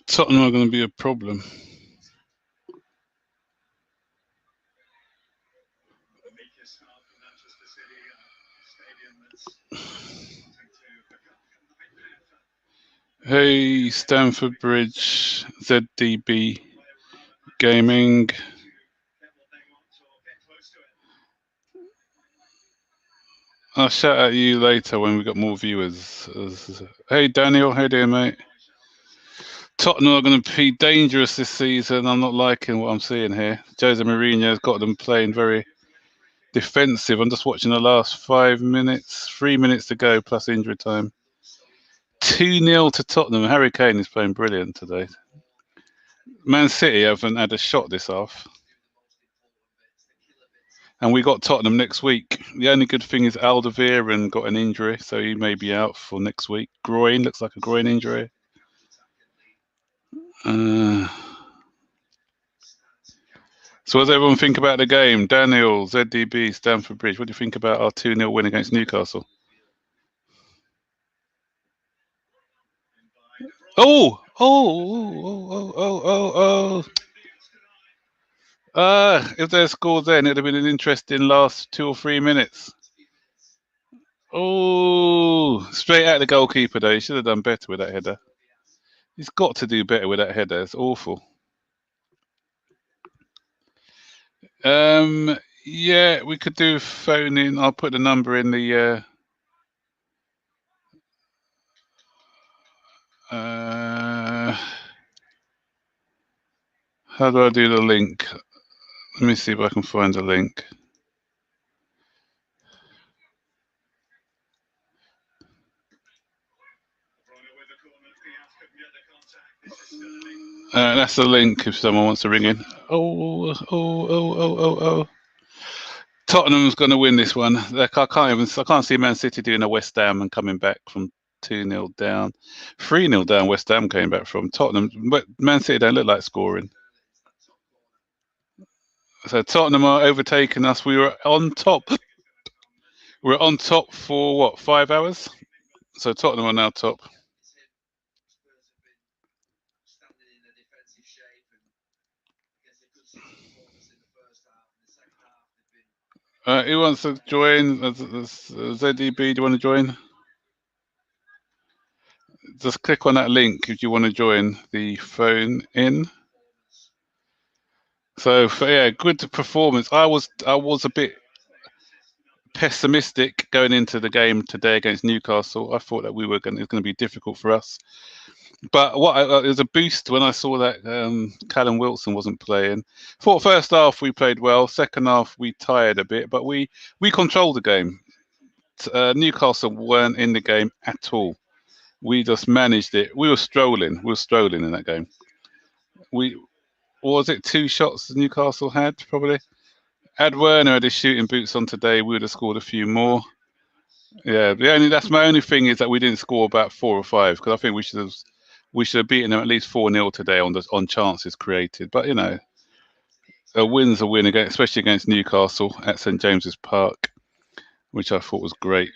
Tottenham are going to be a problem. Hey, Stamford Bridge, ZDB Gaming. I'll shout at you later when we got more viewers. Hey, Daniel, how you doing, mate? Tottenham are going to be dangerous this season. I'm not liking what I'm seeing here. Jose Mourinho's got them playing very defensive. I'm just watching the last 5 minutes, 3 minutes to go plus injury time. 2-0 to Tottenham. Harry Kane is playing brilliant today. Man City haven't had a shot this half. And we got Tottenham next week. The only good thing is Alderweireld got an injury, so he may be out for next week. Groin, looks like a groin injury. So what does everyone think about the game? Daniel, ZDB, Stamford Bridge. What do you think about our 2-0 win against Newcastle? If they scored then, it'd have been an interesting last 2 or 3 minutes. Straight at the goalkeeper though. He should have done better with that header. He's got to do better with that header. It's awful. Yeah, we could do phone in. I'll put the number in the how do I do the link? Let me see if I can find the link. That's the link if someone wants to ring in. Tottenham's going to win this one. I can't see Man City doing a West Ham and coming back from 2-0 down. 3-0 down, West Ham came back from Tottenham. But Man City don't look like scoring. So Tottenham are overtaking us. We were on top. We're on top for what, 5 hours? So Tottenham are now top. Who wants to join? ZDB, do you want to join? Just click on that link if you want to join the phone in. So yeah, good performance. I was a bit pessimistic going into the game today against Newcastle. I thought that it was going to be difficult for us. But it was a boost when I saw that Callum Wilson wasn't playing. Thought first half we played well. Second half we tired a bit, but we controlled the game. Newcastle weren't in the game at all. We just managed it. We were strolling. In that game. Was it 2 shots Newcastle had probably? Had Werner had his shooting boots on today, we would have scored a few more. Yeah, that's my only thing is that we didn't score about 4 or 5 because I think we should have beaten them at least 4-0 today on chances created. But you know, a win's a win again, especially against Newcastle at St James's Park, which I thought was great.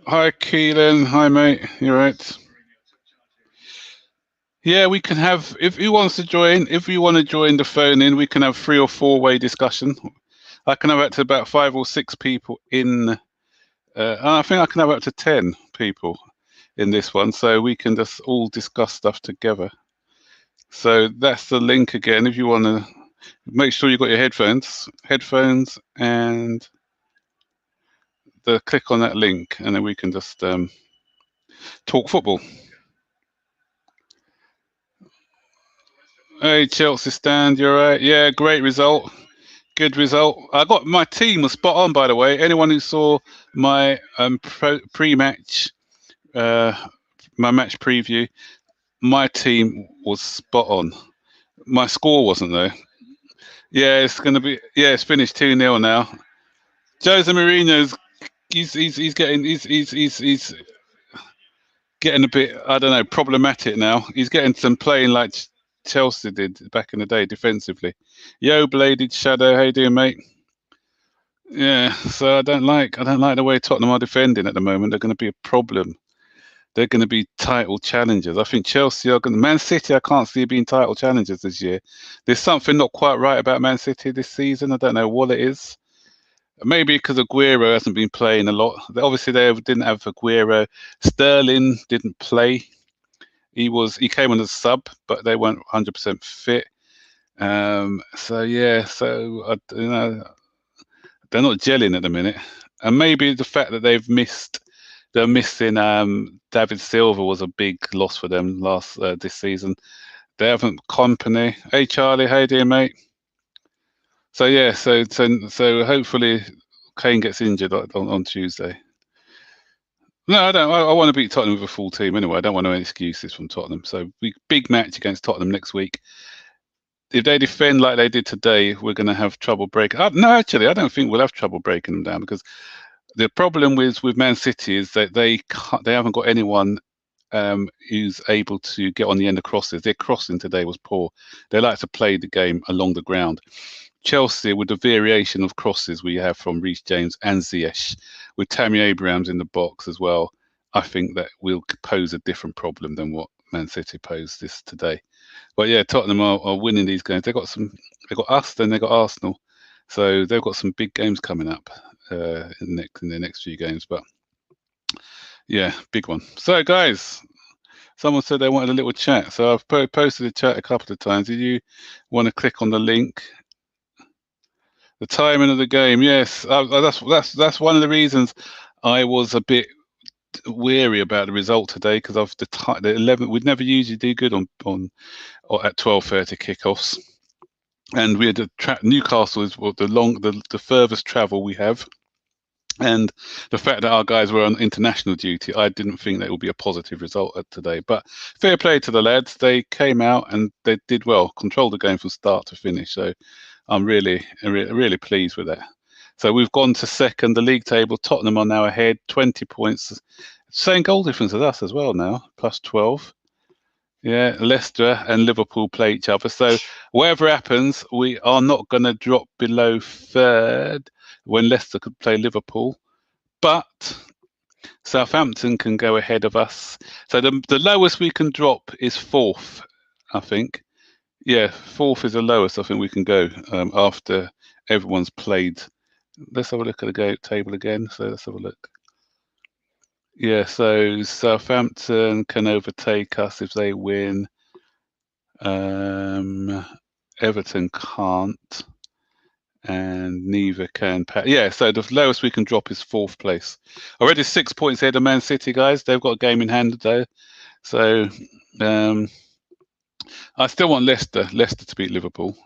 Hi Keelan, hi mate, you right? Yeah, we can have, if you want to join the phone in, we can have 3 or 4-way discussion. I can have up to about 5 or 6 people in. I think I can have up to 10 people in this one, so we can just all discuss stuff together. So that's the link again. If you want to, make sure you got your headphones, and click on that link, and then we can just talk football. Hey, Chelsea stand, you're right. Yeah, great result. Good result. My team was spot on, by the way. Anyone who saw my pre-match, my match preview, my team was spot on. My score wasn't there. Yeah, it's gonna be. Yeah, it's finished 2-0 now. Jose Mourinho's he's getting he's getting a bit, I don't know, problematic now. He's getting some playing like Chelsea did back in the day defensively. Yo, bladed shadow, how you doing, mate? Yeah, so I don't like the way Tottenham are defending at the moment. They're going to be a problem. They're going to be title challengers. I think Chelsea are going to. Man City, I can't see being title challengers this year. There's something not quite right about Man City this season. I don't know what it is. Maybe because Aguero hasn't been playing a lot. Obviously, they didn't have Aguero. Sterling didn't play. He came on as a sub, but they weren't 100% fit. So yeah, they're not gelling at the minute, and maybe the fact that they're missing David Silva was a big loss for them this season. They haven't company. Hey Charlie, how you doing, mate? So yeah, so hopefully Kane gets injured on Tuesday. No, I don't. I want to beat Tottenham with a full team anyway. I don't want no excuses from Tottenham. So big match against Tottenham next week. If they defend like they did today, we're going to have trouble breaking. No, actually, I don't think we'll have trouble breaking them down because the problem with Man City is that they haven't got anyone who's able to get on the end of crosses. Their crossing today was poor. They like to play the game along the ground. Chelsea, with the variation of crosses we have from Reece James and Ziyech, with Tammy Abrahams in the box as well, I think that will pose a different problem than what Man City posed this today. But yeah, Tottenham are winning these games. They got us, then they got Arsenal, so they've got some big games coming up in the next few games. But yeah, big one. So guys, someone said they wanted a little chat, so I've posted a chat a couple of times. Did you want to click on the link? The timing of the game, yes, that's one of the reasons I was a bit weary about the result today because of the 11. We'd never usually do good on or at 12:30 kickoffs, and we had Newcastle is the furthest travel we have. And the fact that our guys were on international duty, I didn't think that would be a positive result today. But fair play to the lads. They came out and they did well, controlled the game from start to finish. So I'm really pleased with that. So we've gone to second, the league table. Tottenham are now ahead, 20 points. Same goal difference as us as well now, plus 12. Yeah, Leicester and Liverpool play each other. So whatever happens, we are not going to drop below third when Leicester could play Liverpool. But Southampton can go ahead of us. So the lowest we can drop is fourth, I think. Yeah, fourth is the lowest I think we can go after everyone's played. Let's have a look at the table again. So let's have a look. Yeah, so Southampton can overtake us if they win. Everton can't, and neither can Pat. Yeah, so the lowest we can drop is fourth place. Already 6 points ahead of Man City, guys. They've got a game in hand though. So I still want Leicester to beat Liverpool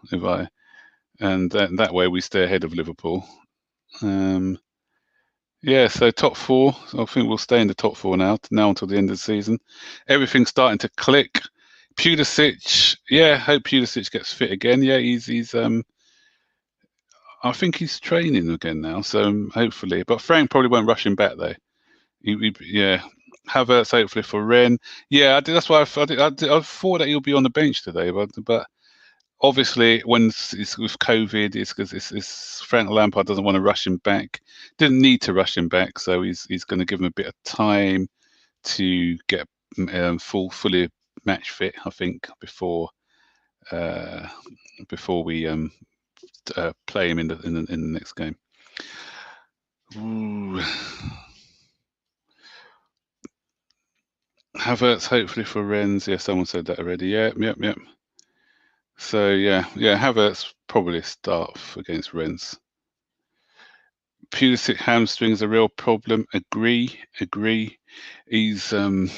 and that way we stay ahead of Liverpool. Yeah, so top four. I think we'll stay in the top four now until the end of the season. Everything's starting to click. Pulisic, yeah, hope Pulisic gets fit again. Yeah, he's I think he's training again now, so hopefully. But Frank probably won't rush him back though. Yeah, Havertz hopefully for Ren. Yeah, that's why I thought that he'll be on the bench today, but obviously when it's with COVID, it's because it's Frank Lampard doesn't want to rush him back. Didn't need to rush him back, so he's going to give him a bit of time to get fully match fit. I think before we play him in the next game. Ooh. Havertz hopefully for Rennes. Yeah, someone said that already. Yep. So yeah, Havertz probably start against Rennes. Pulisic hamstring is a real problem. Agree. He's Frank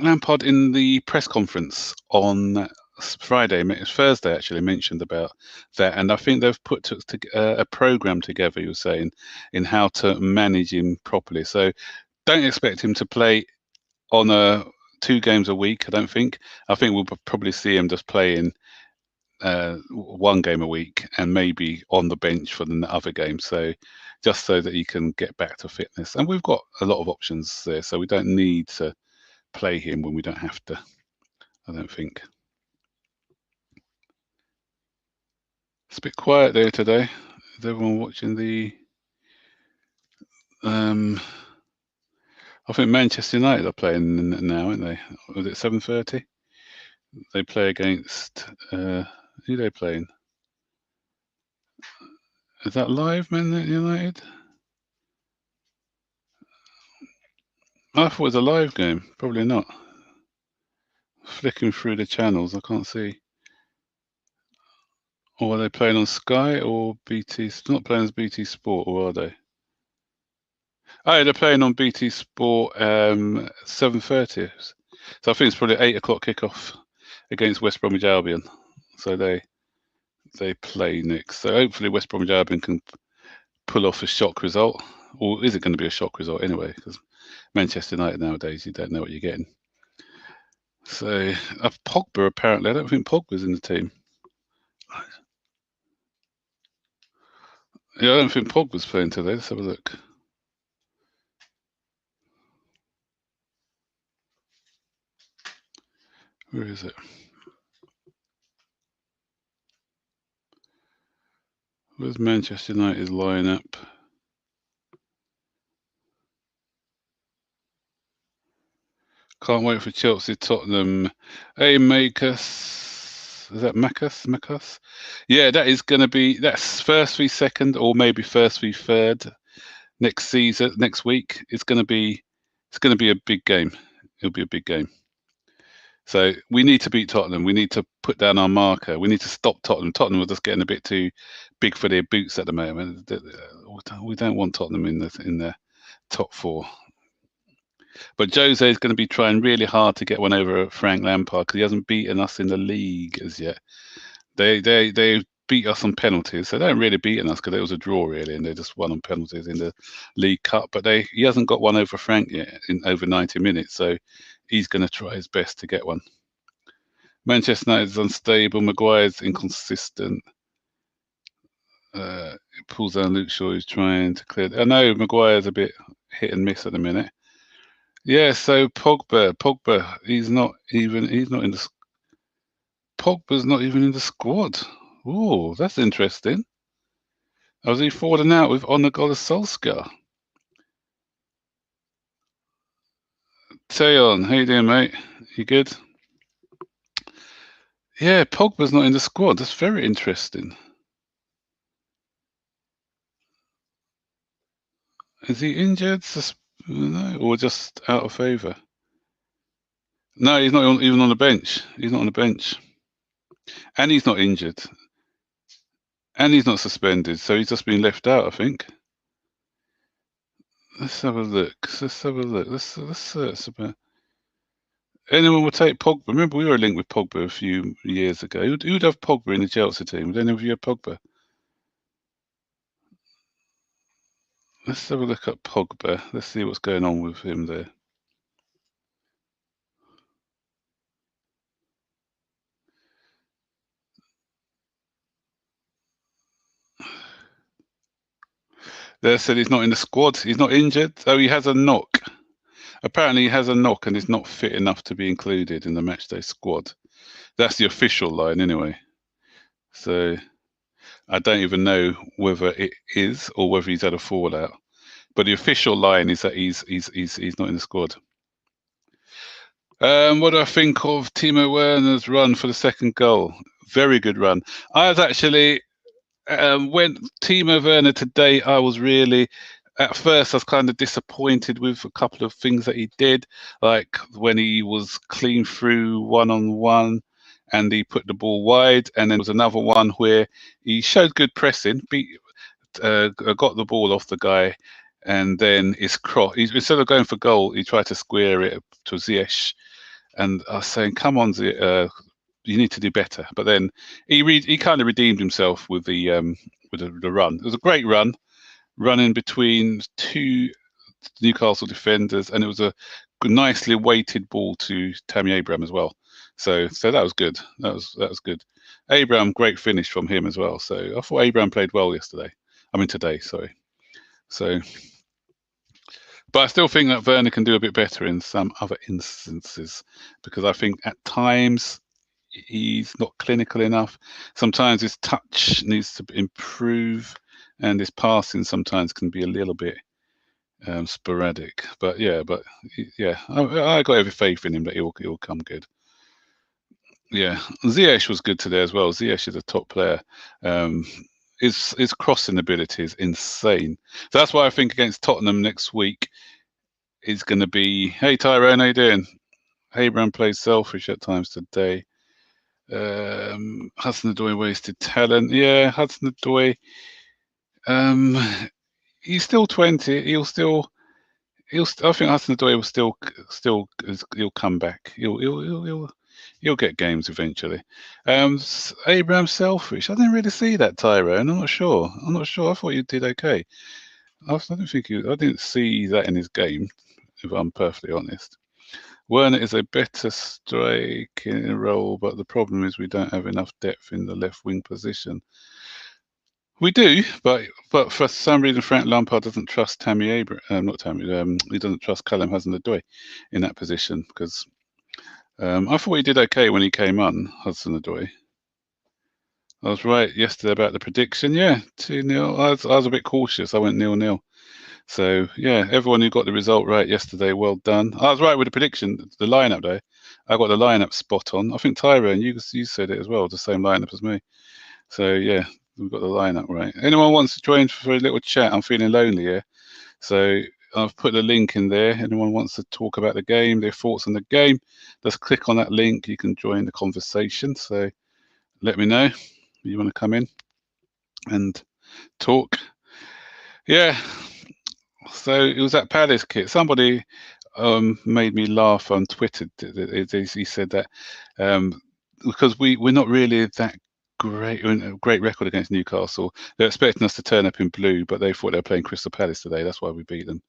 Lampard in the press conference on Thursday actually mentioned about that, and I think they've put a program together. He was saying in how to manage him properly. So don't expect him to play on a 2 games a week. I don't think. I think we'll probably see him just playing 1 game a week and maybe on the bench for the other game. So just so that he can get back to fitness. And we've got a lot of options there, so we don't need to play him when we don't have to. I don't think. It's a bit quiet there today. Is everyone watching the? I think Manchester United are playing now, aren't they? Was it 7:30? They play against who are they playing? Is that live, Man United? I thought it was a live game. Probably not. Flicking through the channels, I can't see. Or are they playing on Sky or BT? They're not playing as BT Sport, or are they? Oh, they're playing on BT Sport 7:30. So I think it's probably 8 o'clock kickoff against West Bromwich Albion. So they play next. So hopefully West Bromwich Albion can pull off a shock result. Or is it going to be a shock result anyway? Because Manchester United nowadays, you don't know what you're getting. So Pogba, apparently, I don't think Pogba's in the team. Yeah, I don't think Pogba's playing today. Let's have a look. Where is it? Where's Manchester United's lineup? Can't wait for Chelsea, Tottenham. Hey, Macus. Is that Macus? Yeah, that is going to be, that's first v second or maybe first v third next season, next week. It's going to be a big game. It'll be a big game. So we need to beat Tottenham. We need to put down our marker. We need to stop Tottenham. Tottenham are just getting a bit too big for their boots at the moment. We don't want Tottenham in the top 4. But Jose is going to be trying really hard to get one over Frank Lampard because he hasn't beaten us in the league as yet. They beat us on penalties. They don't really beaten us because it was a draw really, and they just won on penalties in the League Cup. But he hasn't got one over Frank yet in over 90 minutes, so he's going to try his best to get one. Manchester United is unstable. Maguire's inconsistent. Pulls down Luke Shaw, who's trying to clear. I know Maguire's a bit hit and miss at the minute. Yeah, so Pogba, he's not in the. Pogba's not even in the squad. Oh, that's interesting. Was he falling out with Ole Gunnar Solskjaer? Tayon, how you doing, mate? You good? Yeah, Pogba's not in the squad. That's very interesting. Is he injured? No, or just out of favour? No, he's not even on the bench. He's not on the bench. And he's not injured. And he's not suspended, so he's just been left out, I think. Let's have a look. Let's search about. Anyone will take Pogba. Remember, we were linked with Pogba a few years ago. Who'd have Pogba in the Chelsea team? Would any of you have Pogba? Let's have a look at Pogba. Let's see what's going on with him there. They said he's not in the squad. He's not injured. Oh, he has a knock. Apparently, he has a knock and is not fit enough to be included in the matchday squad. That's the official line, anyway. So I don't even know whether it is or whether he's had a fallout. But the official line is that he's not in the squad. What do I think of Timo Werner's run for the second goal? Very good run. I was actually when Timo Werner today, I was really, at first I was kind of disappointed with a couple of things that he did, like when he was clean through 1-on-1 and he put the ball wide, and then there was another one where he showed good pressing, got the ball off the guy, and then his cross, instead of going for goal, he tried to square it to Ziyech, and I was saying, come on, you need to do better. But then he kind of redeemed himself with the run. It was a great run, running between 2 Newcastle defenders, and it was a nicely weighted ball to Tammy Abraham as well. So that was good. That was good. Abraham, great finish from him as well. So I thought Abraham played well yesterday. I mean today, sorry. So, but I still think that Werner can do a bit better in some other instances because I think at times he's not clinical enough. Sometimes his touch needs to improve, and his passing sometimes can be a little bit sporadic. But yeah, I got every faith in him that he'll come good. Yeah, Ziyech was good today as well. Ziyech is a top player. Um, his crossing ability is insane. So that's why I think against Tottenham next week is going to be. Hey Tyrone, how you doing? Abraham plays selfish at times today. Hudson-Odoi wasted talent. Yeah, Hudson-Odoi. Um, he's still 20. I think Hudson-Odoi will he'll come back. He'll get games eventually. Abraham selfish. I didn't really see that, Tyrone. I'm not sure. I thought you did okay. I didn't see that in his game, if I'm perfectly honest. Werner is a better striking role, but the problem is we don't have enough depth in the left wing position. We do, but for some reason Frank Lampard doesn't trust Tammy Abraham, not Tammy. He doesn't trust Callum Hudson-Odoi in that position because I thought he did okay when he came on, Hudson-Odoi. I was right yesterday about the prediction. Yeah, 2-0. I was a bit cautious. I went 0-0. So yeah, everyone who got the result right yesterday, well done. I was right with the prediction, the lineup though. I got the lineup spot on. I think Tyrone, you said it as well, the same lineup as me. So yeah, we've got the lineup right. Anyone wants to join for a little chat? I'm feeling lonely here. So I've put the link in there. Anyone wants to talk about the game, their thoughts on the game, just click on that link. You can join the conversation. So let me know if you want to come in and talk. Yeah. So it was that Palace kit. Somebody made me laugh on Twitter. He said that because we're not really that great record against Newcastle. They're expecting us to turn up in blue, but they thought they were playing Crystal Palace today. That's why we beat them.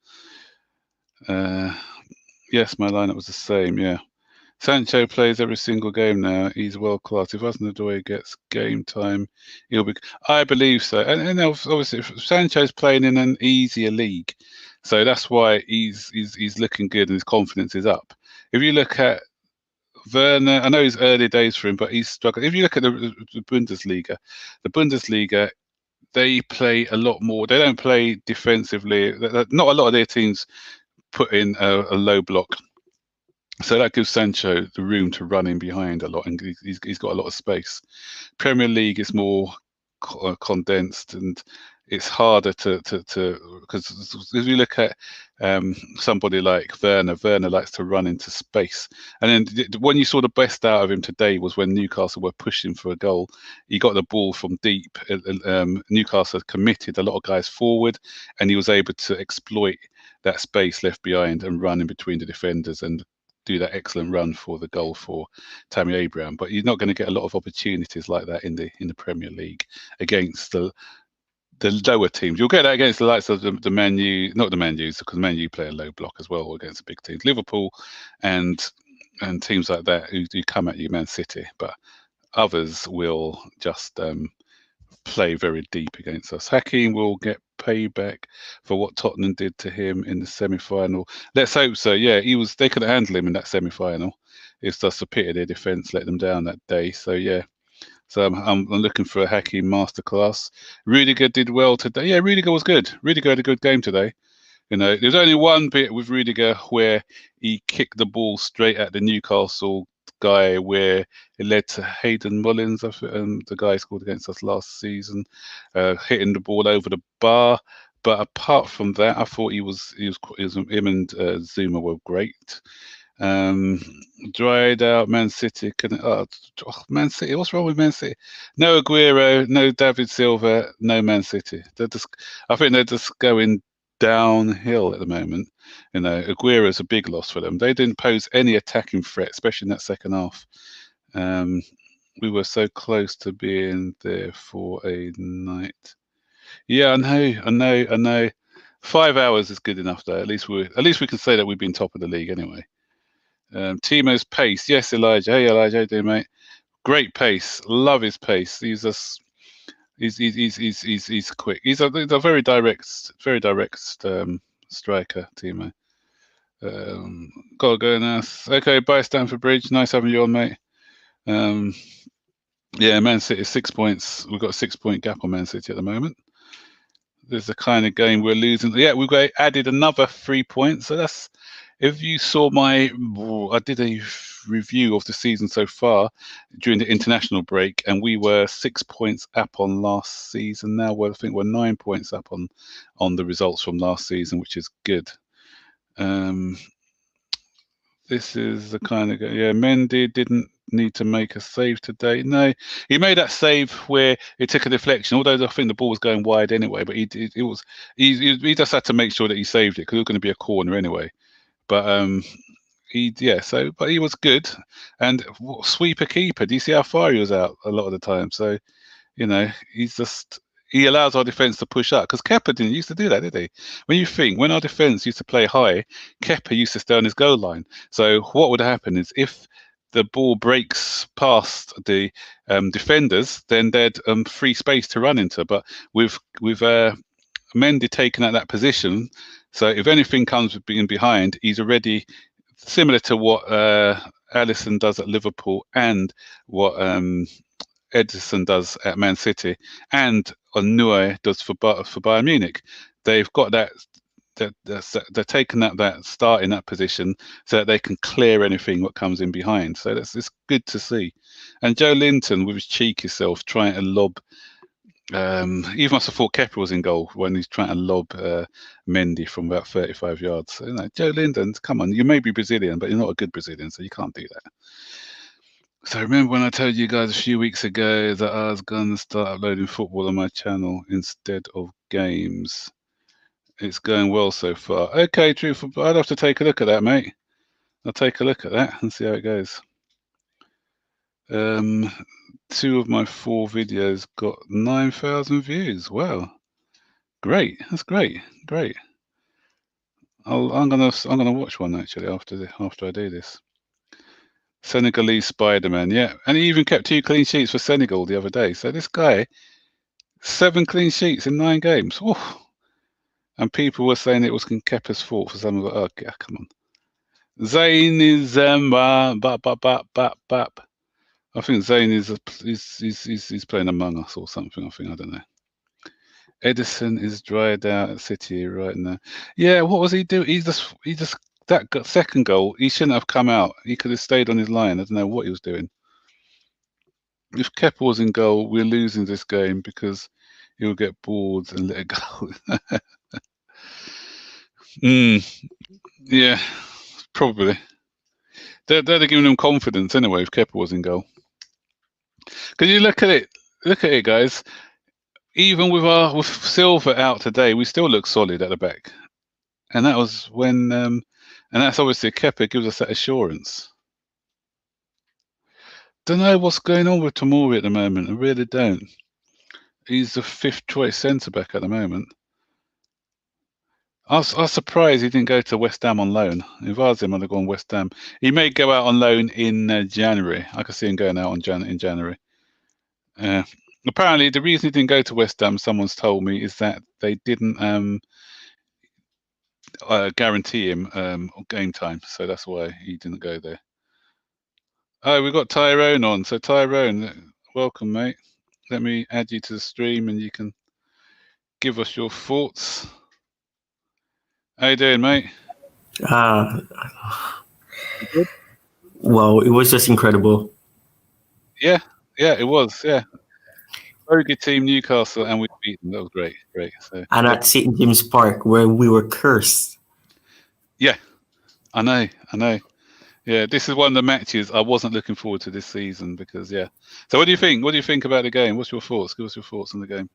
Yes, my lineup was the same. Yeah, Sancho plays every single game now. He's world class. If Hudson-Odoi gets game time, he'll be. I believe so. And obviously, if Sancho's playing in an easier league, so that's why he's looking good and his confidence is up. If you look at Werner, I know it's early days for him, but he's struggling. If you look at the Bundesliga, they play a lot more. They don't play defensively. Not a lot of their teams put in a low block. So that gives Sancho the room to run in behind a lot, and he's got a lot of space. Premier League is more condensed, and it's harder to because if you look at somebody like Werner likes to run into space. And then when you saw the best out of him today was when Newcastle were pushing for a goal. He got the ball from deep. Newcastle committed a lot of guys forward, and he was able to exploit that space left behind and run in between the defenders and do that excellent run for the goal for Tammy Abraham. But you're not going to get a lot of opportunities like that in the Premier League against the lower teams. You'll get that against the likes of the Man U, not the Man U's, because Man U play a low block as well against the big teams, Liverpool and teams like that who come at you, Man City. But others will just play very deep against us. Hakim will get payback for what Tottenham did to him in the semi-final. Let's hope so. Yeah, they could handle him in that semi-final. It's just a pity their defence let them down that day. So yeah. So I'm looking for a Hakim masterclass. Rudiger did well today. Yeah, Rudiger was good. Rudiger had a good game today. You know, there's only one bit with Rudiger where he kicked the ball straight at the Newcastle guy, where it led to Hayden Mullins, the guy who scored against us last season, hitting the ball over the bar. But apart from that, I thought him and Zuma were great. Dried out Man City. Man City. What's wrong with Man City? No Aguero, no David Silva, no Man City. I think they're just going downhill at the moment. You know, Aguero is a big loss for them. They didn't pose any attacking threat, especially in that second half. We were so close to being there for a night. Yeah, I know. 5 hours is good enough, though. At least we can say that we've been top of the league anyway. Timo's pace, yes, Elijah. Hey, Elijah, how you doing, mate? Great pace. Love his pace. He's quick. He's a very direct striker, Timo. Gotta go now. Okay, bye, Stamford Bridge. Nice having you on, mate. Yeah, Man City 6 points. We've got a 6 point gap on Man City at the moment. This is the kind of game we're losing. Yeah, we've got added another 3 points. So that's, if you saw I did a review of the season so far during the international break, and we were 6 points up on last season. Now I think we're 9 points up on the results from last season, which is good. This is the kind of, yeah, Mendy didn't need to make a save today. No, he made that save where it took a deflection, although I think the ball was going wide anyway, but he just had to make sure that he saved it because it was going to be a corner anyway. But but he was good. And sweeper keeper, do you see how far he was out a lot of the time? So, he allows our defence to push up, because Kepa didn't used to do that, did he? When our defence used to play high, Kepa used to stay on his goal line. So what would happen is, if the ball breaks past the defenders, then they'd free space to run into. But with Mendy taking out that position, so if anything comes being behind, he's already, similar to what Alisson does at Liverpool and what Edison does at Man City, and Neuer does for Bayern Munich. They've got that. They're taking that start in that position so that they can clear anything what comes in behind. So it's good to see. And Joe Linton, with his cheeky self, trying to lob. He must have thought Kepa was in goal when he's trying to lob Mendy from about 35 yards. So, Joe Linton, come on, you may be Brazilian, but you're not a good Brazilian, so you can't do that. So remember when I told you guys a few weeks ago that I was going to start uploading football on my channel instead of games? It's going well so far. Okay, Truthful, I'd have to take a look at that, mate. I'll take a look at that and see how it goes. 2 of my 4 videos got 9,000 views. Wow, great! That's great. I'm gonna watch one actually after I do this. Senegalese Spider-Man, yeah, and he even kept 2 clean sheets for Senegal the other day. So this guy, 7 clean sheets in 9 games. Woo. And people were saying it was Kepa's fault for some of it. Oh, yeah, come on. Zayn is bap. I think Zayn is playing Among Us or something. I don't know. Edison is dried out at City right now. Yeah, what was he doing? He just that second goal. He shouldn't have come out. He could have stayed on his line. I don't know what he was doing. If Kepa was in goal, we're losing this game because he'll get bored and let it go. Yeah, probably. They'd have given him confidence anyway if Kepa was in goal. Because you look at it, guys. Even with Silva out today, we still look solid at the back, and that was when, and that's obviously Kepa gives us that assurance. Don't know what's going on with Tomori at the moment. I really don't. He's the 5th choice centre back at the moment. I was surprised he didn't go to West Ham on loan. If I was him, I'd have gone West Ham. He may go out on loan in January. I could see him going out in January. Apparently, the reason he didn't go to West Ham, someone's told me, is that they didn't guarantee him game time, so that's why he didn't go there. Oh, we've got Tyrone on. So Tyrone, welcome, mate. Let me add you to the stream, and you can give us your thoughts. How you doing, mate? Well, it was just incredible. Yeah, it was. Yeah, very good team, Newcastle, and we beat them. That was great. So, and at St. James Park, where we were cursed. Yeah, I know. Yeah, this is one of the matches I wasn't looking forward to this season because, yeah. So what do you think? What do you think about the game? What's your thoughts? Give us your thoughts on the game.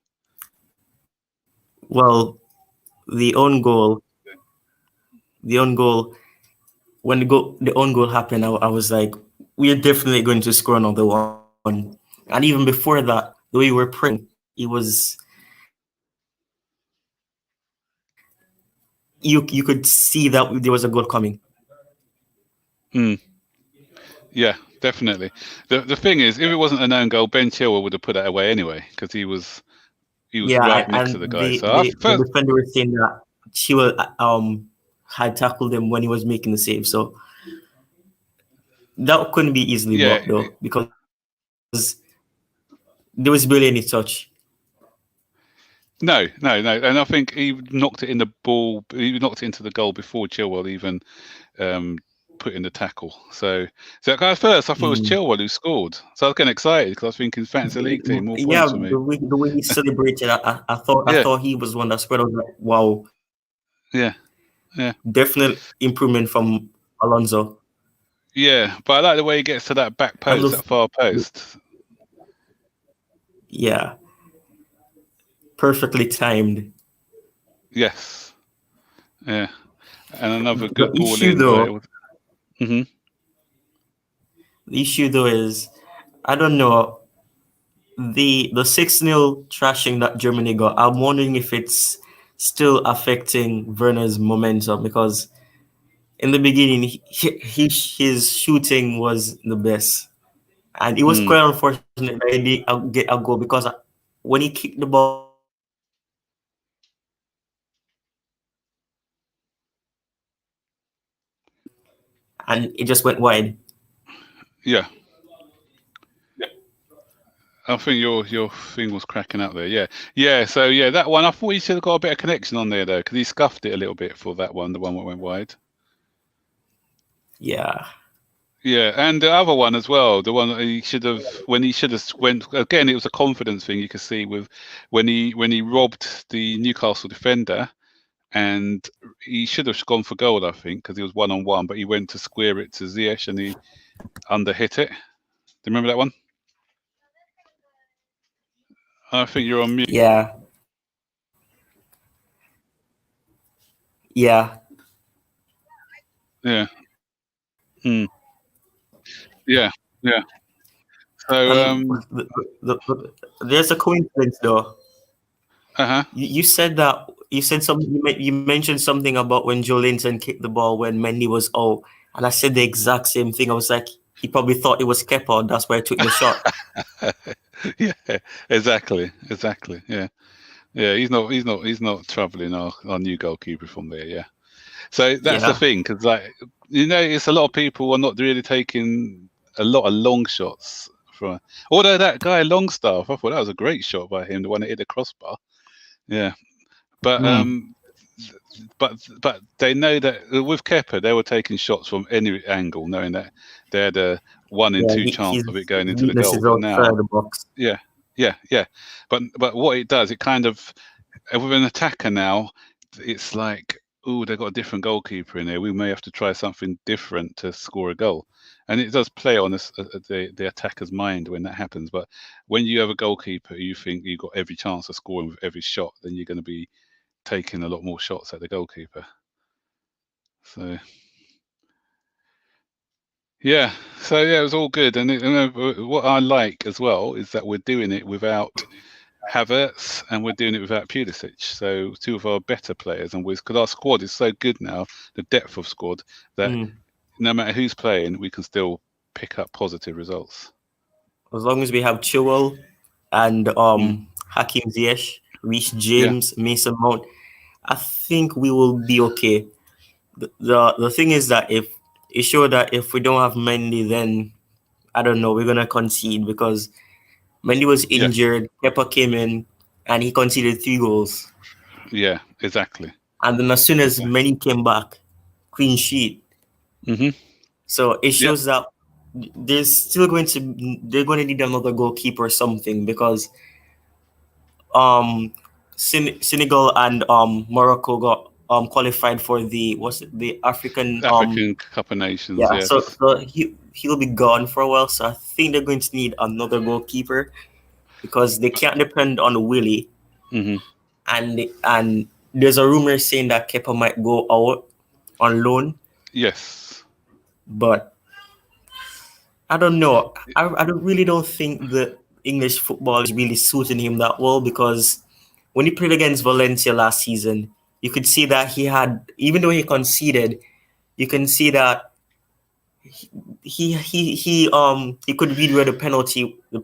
Well, the own goal, when the own goal happened, I was like, we're definitely going to score another one. And even before that, the way we were praying, it was you could see that there was a goal coming. Mm, yeah, definitely. The thing is, if it wasn't a known goal, Ben Chilwell would have put that away anyway because he was Yeah, right next to the and guy. So the defender was saying that she will had tackled him when he was making the save. So that couldn't be easily yeah, blocked though, because there was barely any touch. no, and I think he knocked it in the ball. He knocked it into the goal before Chilwell even um, put in the tackle. So at first I thought it was Mm. Chilwell who scored. So I was getting excited because I was thinking fantasy league team, more Yeah, points for me. the way he celebrated, I Yeah, thought he was one that scored. I was like, wow, yeah, yeah, definite improvement from Alonso. yeah. But I like the way he gets to that back I post, love, that far post. yeah, perfectly timed. Yes, yeah, and another The good ball issue in. But though, hmm the issue though is, I don't know, the 6-0 trashing that Germany got. I'm wondering if it's still affecting Werner's momentum, because in the beginning his shooting was the best, and it was mm, quite unfortunate that he didn't get a goal, because when he kicked the ball, he was like he was shooting it perfectly, and it just went wide. yeah. I think your thing was cracking up there. Yeah, yeah. So yeah, that one. I thought he should have got a bit of connection on there though, because he scuffed it a little bit for that one, the one that went wide. Yeah, Yeah, and the other one as well, the one that he should have when he should have went again. It was a confidence thing you could see with when he robbed the Newcastle defender, and he should have gone for goal, I think, because he was 1-on-1, but he went to square it to Ziyech and he underhit it. Do you remember that one? I think you're on mute. yeah, yeah. Yeah. Mm. Yeah. Yeah. So And there's a coincidence though. uh-huh. You said that you said something. You mentioned something about when Joe Linton kicked the ball when Mendy was out, and I said the exact same thing. I was like, he probably thought it was Kepa. That's why I took the shot. Yeah, exactly. Yeah. Yeah, he's not troubling our new goalkeeper from there, yeah. So that's the Yeah, thing, because it's a lot of people are not really taking a lot of long shots from. Although that guy Longstaff, I thought that was a great shot by him, the one that hit the crossbar. Yeah, but mm. but they know that with Kepa, they were taking shots from any angle, knowing that they had a one in Yeah. two chance His of it going into the weakness goal. is But outside now, the box. yeah, yeah. But what it does, it kind of with an attacker now, it's like, oh, they've got a different goalkeeper in there. We may have to try something different to score a goal, and it does play on the attacker's mind when that happens. But when you have a goalkeeper, you think you've got every chance of scoring with every shot, then you're going to be taking a lot more shots at the goalkeeper. So yeah, it was all good, what I like as well is that we're doing it without Havertz, and we're doing it without Pulisic. So two of our better players, and because our squad is so good now, the depth of squad, that Mm. no matter who's playing, we can still pick up positive results. As long as we have Chilwell and Mm, Hakim Ziyech, Reece yeah, James, Mason Mount, I think we will be okay. The thing is that if it's sure that if we don't have Mendy, then I don't know, we're gonna concede, because Mendy was yeah, injured, Kepa came in, and he conceded 3 goals. yeah, exactly, And then as soon as exactly. Mendy came back, clean sheet. Hmm. So it Yeah, shows that they're going to need another goalkeeper or something, because um Senegal and Morocco got qualified for the what's it, the African African Cup of Nations. yeah, so Yes. he'll be gone for a while, so I think they're going to need another goalkeeper, because they can't depend on Willie. Hmm. And there's a rumor saying that Kepa might go out on loan, Yes. but I don't know. I really don't think the English football is really suiting him that well, because when he played against Valencia last season, you could see that he had, even though he conceded, you can see that he could read where the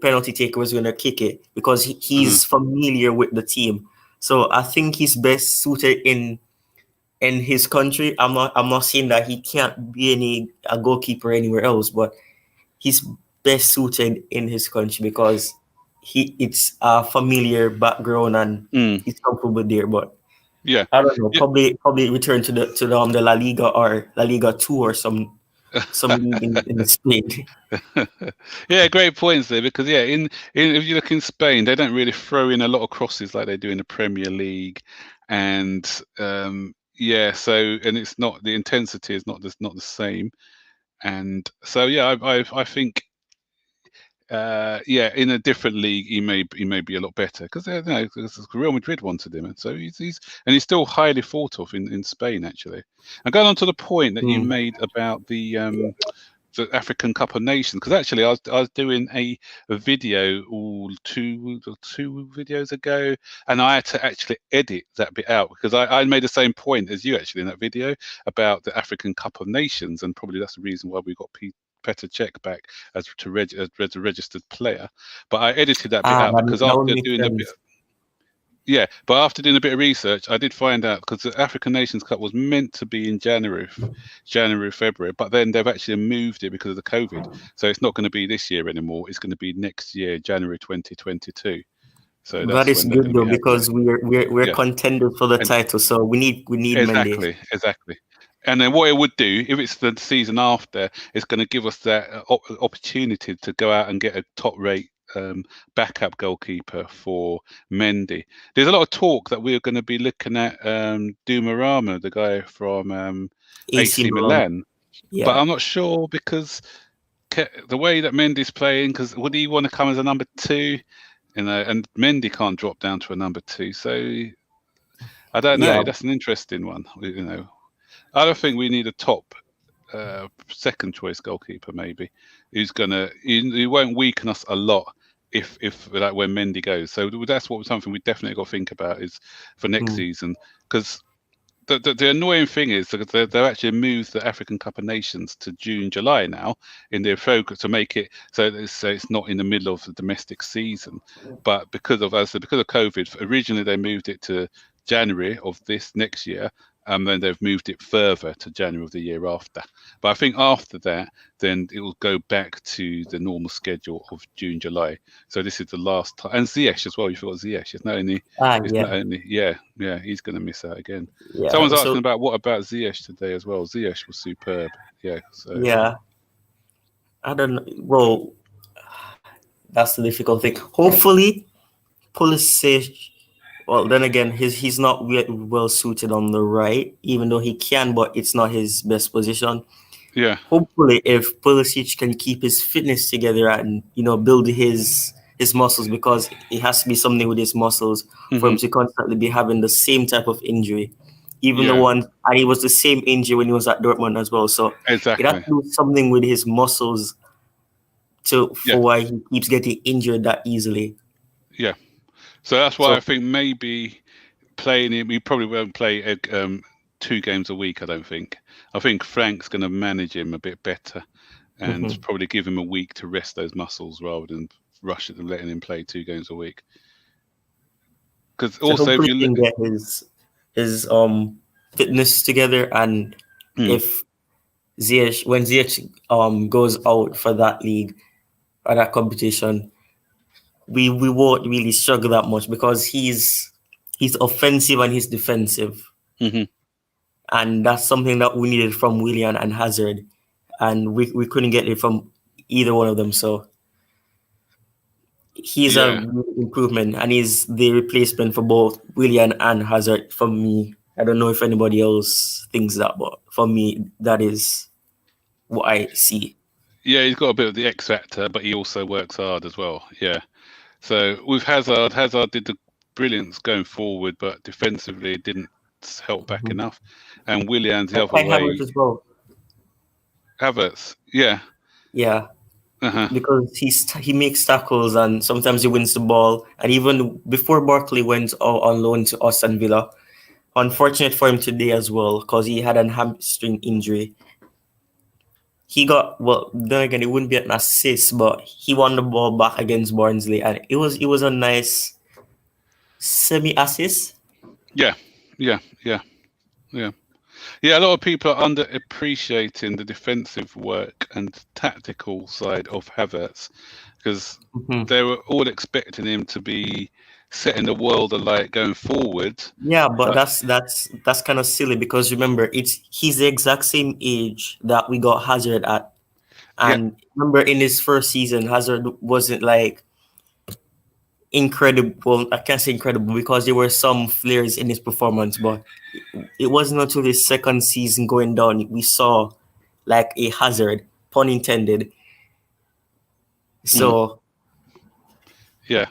penalty taker was going to kick it because Uh-huh. he's familiar with the team. So I think he's best suited in his country. I'm not saying that he can't be a goalkeeper anywhere else, but he's best suited in his country because it's a familiar background and Mm. he's comfortable there. But Yeah. I don't know, Yeah. probably return to the La Liga or La Liga 2 or some league in Spain. Yeah, great points there because yeah, in if you look in Spain, they don't really throw in a lot of crosses like they do in the Premier League, and yeah, so and it's not the intensity is not the same, and so yeah, I think yeah, in a different league, he may be a lot better because you know, 'cause Real Madrid wanted him, and so he's still highly thought of in Spain actually. And going on to the point that you Hmm. made about the African Cup of Nations, because actually I was doing a video all two videos ago, and I had to actually edit that bit out because I made the same point as you actually in that video about the African Cup of Nations, and probably that's the reason why we got Petr Cech back as a registered player. But I edited that bit out because That would after make doing a bit, sense. yeah, but after doing a bit of research, I did find out because the African Nations Cup was meant to be in January, February, but then they've actually moved it because of the COVID. So it's not going to be this year anymore. It's going to be next year, January 2022. So That that's is when they're good going to though be having it. because we're Yeah, contenders for the and title, so we need Mendy. exactly. And then what it would do, if it's the season after, it's going to give us that opportunity to go out and get a top rate backup goalkeeper for Mendy. There's a lot of talk that we're going to be looking at Dumarama, the guy from AC AC Milan. Milan, but Yeah. I'm not sure because the way that Mendy's playing, because would he want to come as a number two? You know, and Mendy can't drop down to a number two, so I don't Yeah. know. That's an interesting one. You know, I don't think we need a top second choice goalkeeper maybe who's gonna he won't weaken us a lot if like when Mendy goes. So that's what something we definitely got to think about is for next Mm. season because. The annoying thing is that they've actually moved the African Cup of Nations to June, July now in their focus to make it so it's not in the middle of the domestic season. But because of as I said, because of COVID, originally they moved it to January of this next year, and then they've moved it further to January of the year after. But I think after that, then it will go back to the normal schedule of June, July. So this is the last time, and Ziyech as well. You forgot Ziyech. It's not Yeah. only, yeah, he's going to miss out again. Yeah. Someone's asking So about what about Ziyech today as well. Ziyech was superb. Yeah, so yeah, I don't know. Well, that's the difficult thing. Hopefully, Pulisic. Well, then again, he's not well suited on the right, even though he can, but it's not his best position. yeah, Hopefully, if Pulisic can keep his fitness together and build his muscles, because it has to be something with his muscles for hmm him to constantly be having the same type of injury, even the yeah, one, and it was the same injury when he was at Dortmund as well. So it has exactly. to do something with his muscles to Yeah, for why he keeps getting injured that easily. yeah. So that's why I So think maybe playing him. We probably won't play 2 games a week. I don't think. I think Frank's going to manage him a bit better and mhm. probably give him a week to rest those muscles rather than rush it and letting him play 2 games a week. Because So also, if hopefully you he look, can get his fitness together, and hmm, if when Ziyech goes out for that league or that competition, we won't really struggle that much because he's offensive and he's defensive, hmm and that's something that we needed from Willian and Hazard, and we couldn't get it from either one of them. So he's a yeah, real improvement, and he's the replacement for both Willian and Hazard for me. I don't know if anybody else thinks that, but for me, that is what I see. yeah, he's got a bit of the X factor, but he also works hard as well. Yeah. So with Hazard did the brilliance going forward, but defensively didn't help back Mhm. enough. And Willian's the And other Kai Havertz way. as well. Havertz, yeah, Yeah, uh-huh, because he makes tackles and sometimes he wins the ball. And even before Barkley went on loan to Aston Villa, unfortunate for him today as well because he had an hamstring injury. He got well. Then again, it wouldn't be an assist, but he won the ball back against Barnsley, and it was a nice semi assist. Yeah, yeah, yeah, yeah. Yeah, a lot of people are underappreciating the defensive work and tactical side of Havertz because Hmm. they were all expecting him to be setting the world alight going forward. Yeah, but But that's kind of silly because remember, he's the exact same age that we got Hazard at, yeah, and remember in his first season, Hazard wasn't like incredible. Well, I can't say incredible because there were some flares in his performance, but it wasn't until his second season going down we saw like a Hazard, pun intended. mm, So yeah,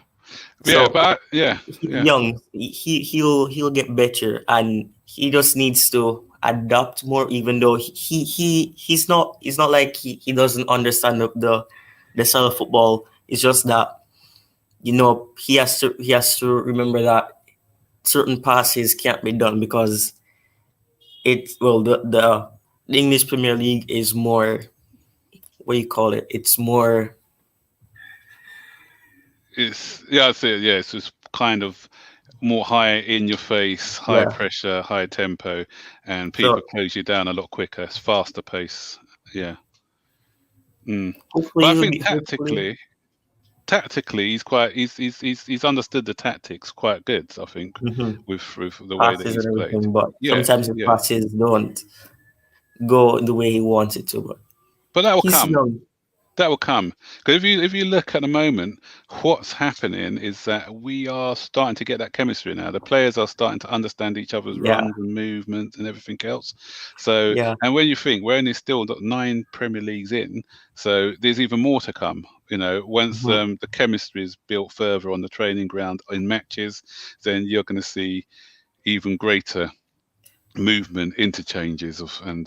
yeah, so but yeah, he's yeah, young. He'll get better, and he just needs to adapt more. Even though he's not like he doesn't understand the style of football. It's just that he has to remember that certain passes can't be done because the English Premier League is more, what do you call it? It's more, it's yeah, I see it. Yeah, it's just kind of more high in your face, high yeah. pressure, high tempo, and people So close you down a lot quicker. It's faster pace. Yeah. Mm. hopefully But I he'll think be hopefully tactically he's understood the tactics quite good. I think mhm, with the way that passes he's and played. everything, but Yeah, sometimes the yeah. passes don't go the way he wants it to. But But that will he's come. young. That will come. Because if you look at the moment, what's happening is that we are starting to get that chemistry now. The players are starting to understand each other's Yeah, runs and movements and everything else. So, yeah, and when you think we're only still got 9 Premier Leagues in, so there's even more to come. Once mhm. the chemistry is built further on the training ground in matches, then you're going to see even greater movement, interchanges of and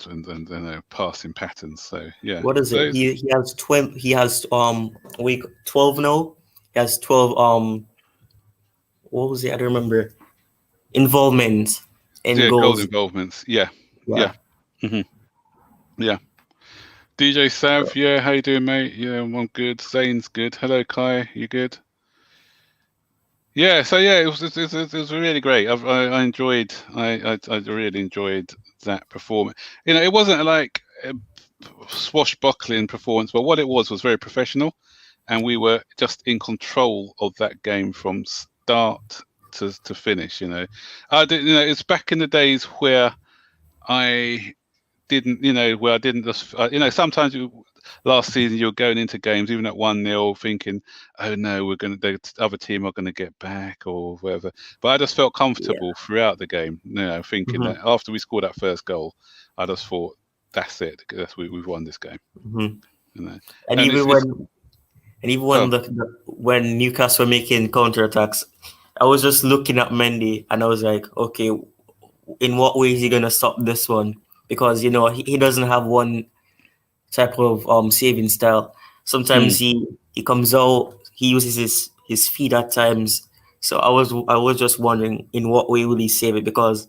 passing patterns. So yeah, What is so it? it's, He has 12. He has week 12 now. He has 12 what was it? I don't remember. Involvement in yeah, goal goals. involvements. Yeah, Yeah. yeah, hmm yeah. DJ Sav, yeah, how you doing, mate? Yeah, I'm good. Zane's good. Hello, Kai, you good? Yeah, so yeah, it was really great. I enjoyed. I really enjoyed that performance. It wasn't like a swashbuckling performance, but what it was very professional, and we were just in control of that game from start to finish. I did. It's back in the days where I didn't, where I didn't just, sometimes last season you were going into games even at 1-0 thinking, oh no, the other team are going to get back or whatever. But I just felt Yeah. comfortable throughout the game, thinking Hmm. that after we scored that first goal, I just thought, that's it. We've won this game, Hmm. you know. And And even oh, when Newcastle were making counterattacks, I was just looking at Mendy and I was like, okay, in what way is he gonna stop this one? Because he doesn't have one type of saving style. Sometimes mm, he comes out, he uses his feet at times. So I was just wondering in what way will he save it because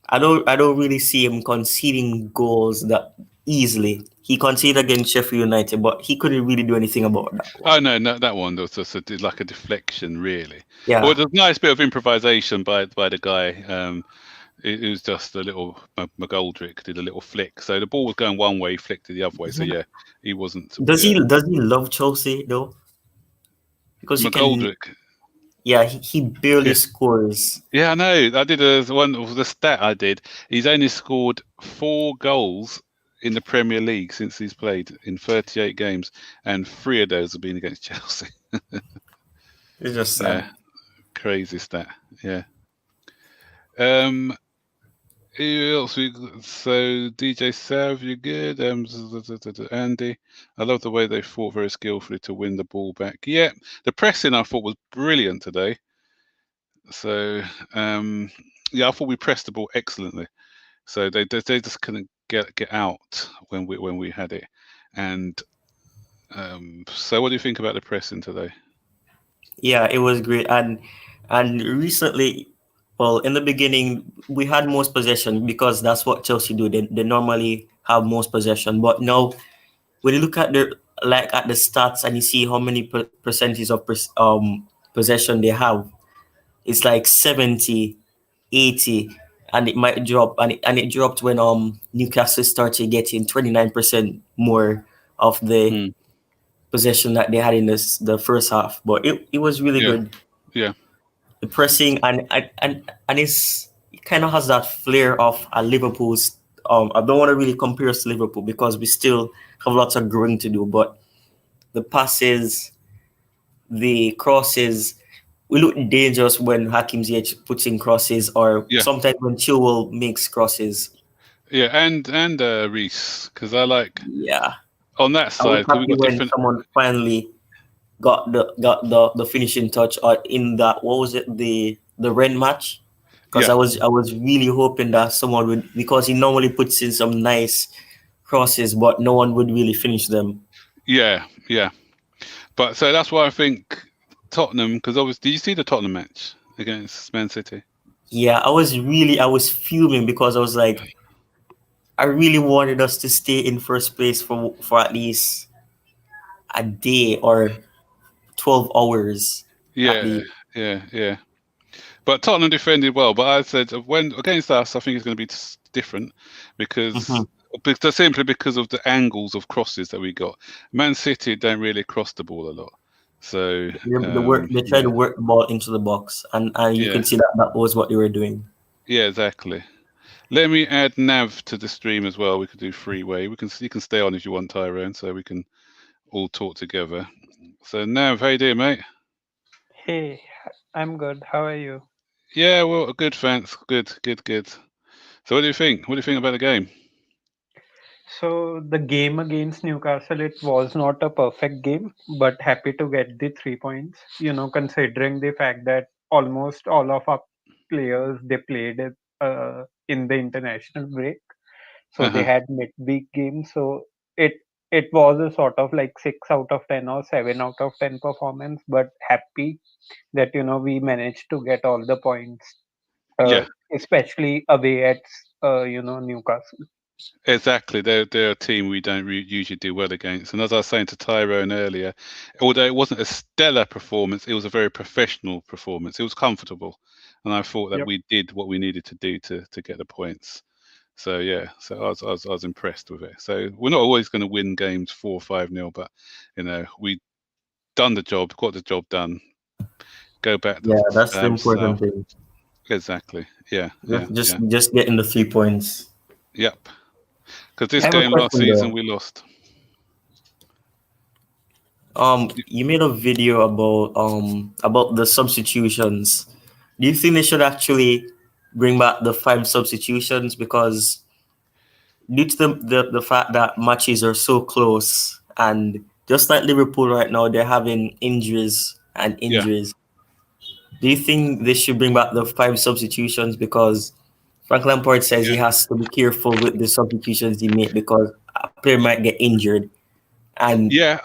I don't really see him conceding goals that easily. He conceded against Sheffield United, but he couldn't really do anything about that one. oh no, no, that one was just like a deflection, really. Well, Yeah. there's a nice bit of improvisation by the guy. It was just a little McGoldrick did a little flick, so the ball was going one way, flicked it the other way. So yeah, he wasn't. Does he Yeah, does he love Chelsea though? Because you can, McGoldrick. yeah, he barely Yeah, scores. yeah, I know. I did a one of the stat I did. He's only scored 4 goals in the Premier League since he's played in 38 games, and 3 of those have been against Chelsea. It's just Yeah, sad. crazy stat. Yeah. Um, who else? So DJ Sav, you good? Andy, I love the way they fought very skillfully to win the ball back. Yeah, the pressing I thought was brilliant today. So yeah, I thought we pressed the ball excellently. So they just couldn't get out when we had it. And so what do you think about the pressing today? Yeah, it was great. And recently, Well, in the beginning, we had most possession because that's what Chelsea do. They normally have most possession. But now, when you look at the stats and you see how many percentage of possession they have, it's like 70, 80, and it might drop, and it dropped when Newcastle started getting 29% more of the Mm. possession that they had in the first half. But it was really Yeah, good. yeah, The pressing and it kind of has that flair of a Liverpool's. I don't want to really compare us to Liverpool because we still have lots of growing to do, but the passes, the crosses, we look dangerous when Hakim Ziyech puts in crosses, or yeah, sometimes when Chilwell makes crosses. yeah, and Reese, because I like Yeah, on that I was side because we've happy got when different. someone finally got the finishing touch in that, what was it, the Ren match, because Yeah, I was really hoping that someone would, because he normally puts in some nice crosses but no one would really finish them. yeah, yeah. But so that's why I think Tottenham, because obviously, did you see the Tottenham match against Man City? Yeah, I was fuming because I was like, I really wanted us to stay in first place for at least a day or 12 hours at Yeah, least. yeah, yeah. But Tottenham defended well. But I said when against us, I think it's going to be different Hmm. because simply because of the angles of crosses that we got. Man City don't really cross the ball a lot. So They try to yeah, work the ball into the box, and you yeah, could see that was what they were doing. yeah, exactly. Let me add Nav to the stream as well. We could do freeway. We can you can stay on if you want, Tyrone, so we can all talk together. So Nav, how you doing, mate? Hey, I'm good. How are you? Yeah, well, good, thanks. Good, good, good. So what do you think? What do you think about the game? So, the game against Newcastle, it was not a perfect game, but happy to get the 3 points. Considering the fact that almost all of our players they played it, in the international break, so they Uh-huh. had midweek games. So it it was a sort of like 6 out of 10 or 7 out of 10 performance, but happy that we managed to get all the points, Yeah, especially away at Newcastle. exactly. They're a team we don't usually do well against. And as I was saying to Tyrone earlier, although it wasn't a stellar performance, it was a very professional performance. It was comfortable, and I thought that Yep. we did what we needed to do to get the points. So yeah, so I was impressed with it. So we're not always going to win games 4 or 5-0, but we done the job, got the job done. Go back Yeah, that's the down important south. thing. Exactly. Yeah, Just yeah, just yeah. just getting the 3 points. Yep. Because I this have a game last question season though. we lost. You made a video about the substitutions. Do you think they should actually bring back the 5 substitutions, because due to the fact that matches are so close, and just like Liverpool right now, they're having injuries and Yeah, injuries. Do you think they should bring back the 5 substitutions? Because Frank Lampard says he yeah, has to be careful with the substitutions he make because a player might get injured. And yeah.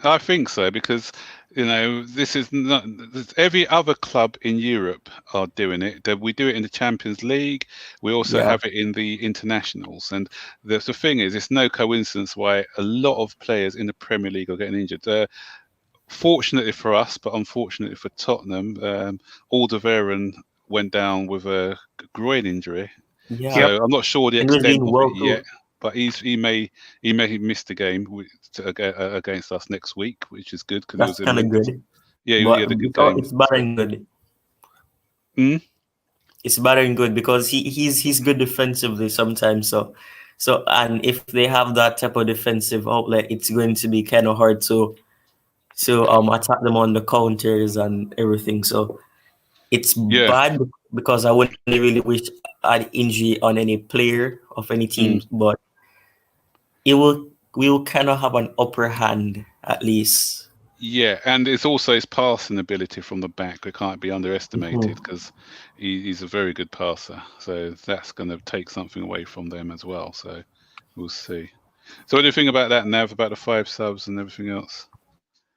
I think so because this is not every other club in Europe are doing it. We do it in the Champions League. We also yeah, have it in the internationals. And the thing is, it's no coincidence why a lot of players in the Premier League are getting injured. Fortunately for us, but unfortunately for Tottenham, Alderweireld went down with a groin injury. yeah, Yep. So I'm not sure the and he was extent doing of it well yet, too. but he may miss the game against us next week, which is good because he That's was in kind of mental. good. Yeah, he But had a good because game. it's bad So, and good. mm, It's bad and good because he's good defensively sometimes. And if they have that type of defensive outlet, it's going to be kind of hard to attack them on the counters and everything. So it's yeah, bad because I wouldn't really wish an injury on any player of any team, mm, but we will kind of have an upper hand at least. yeah, and it's also his passing ability from the back. It can't be underestimated Mhm. because he's a very good passer. So that's going to take something away from them as well. So we'll see. So what do you think about that, Nav? About the 5 subs and everything else?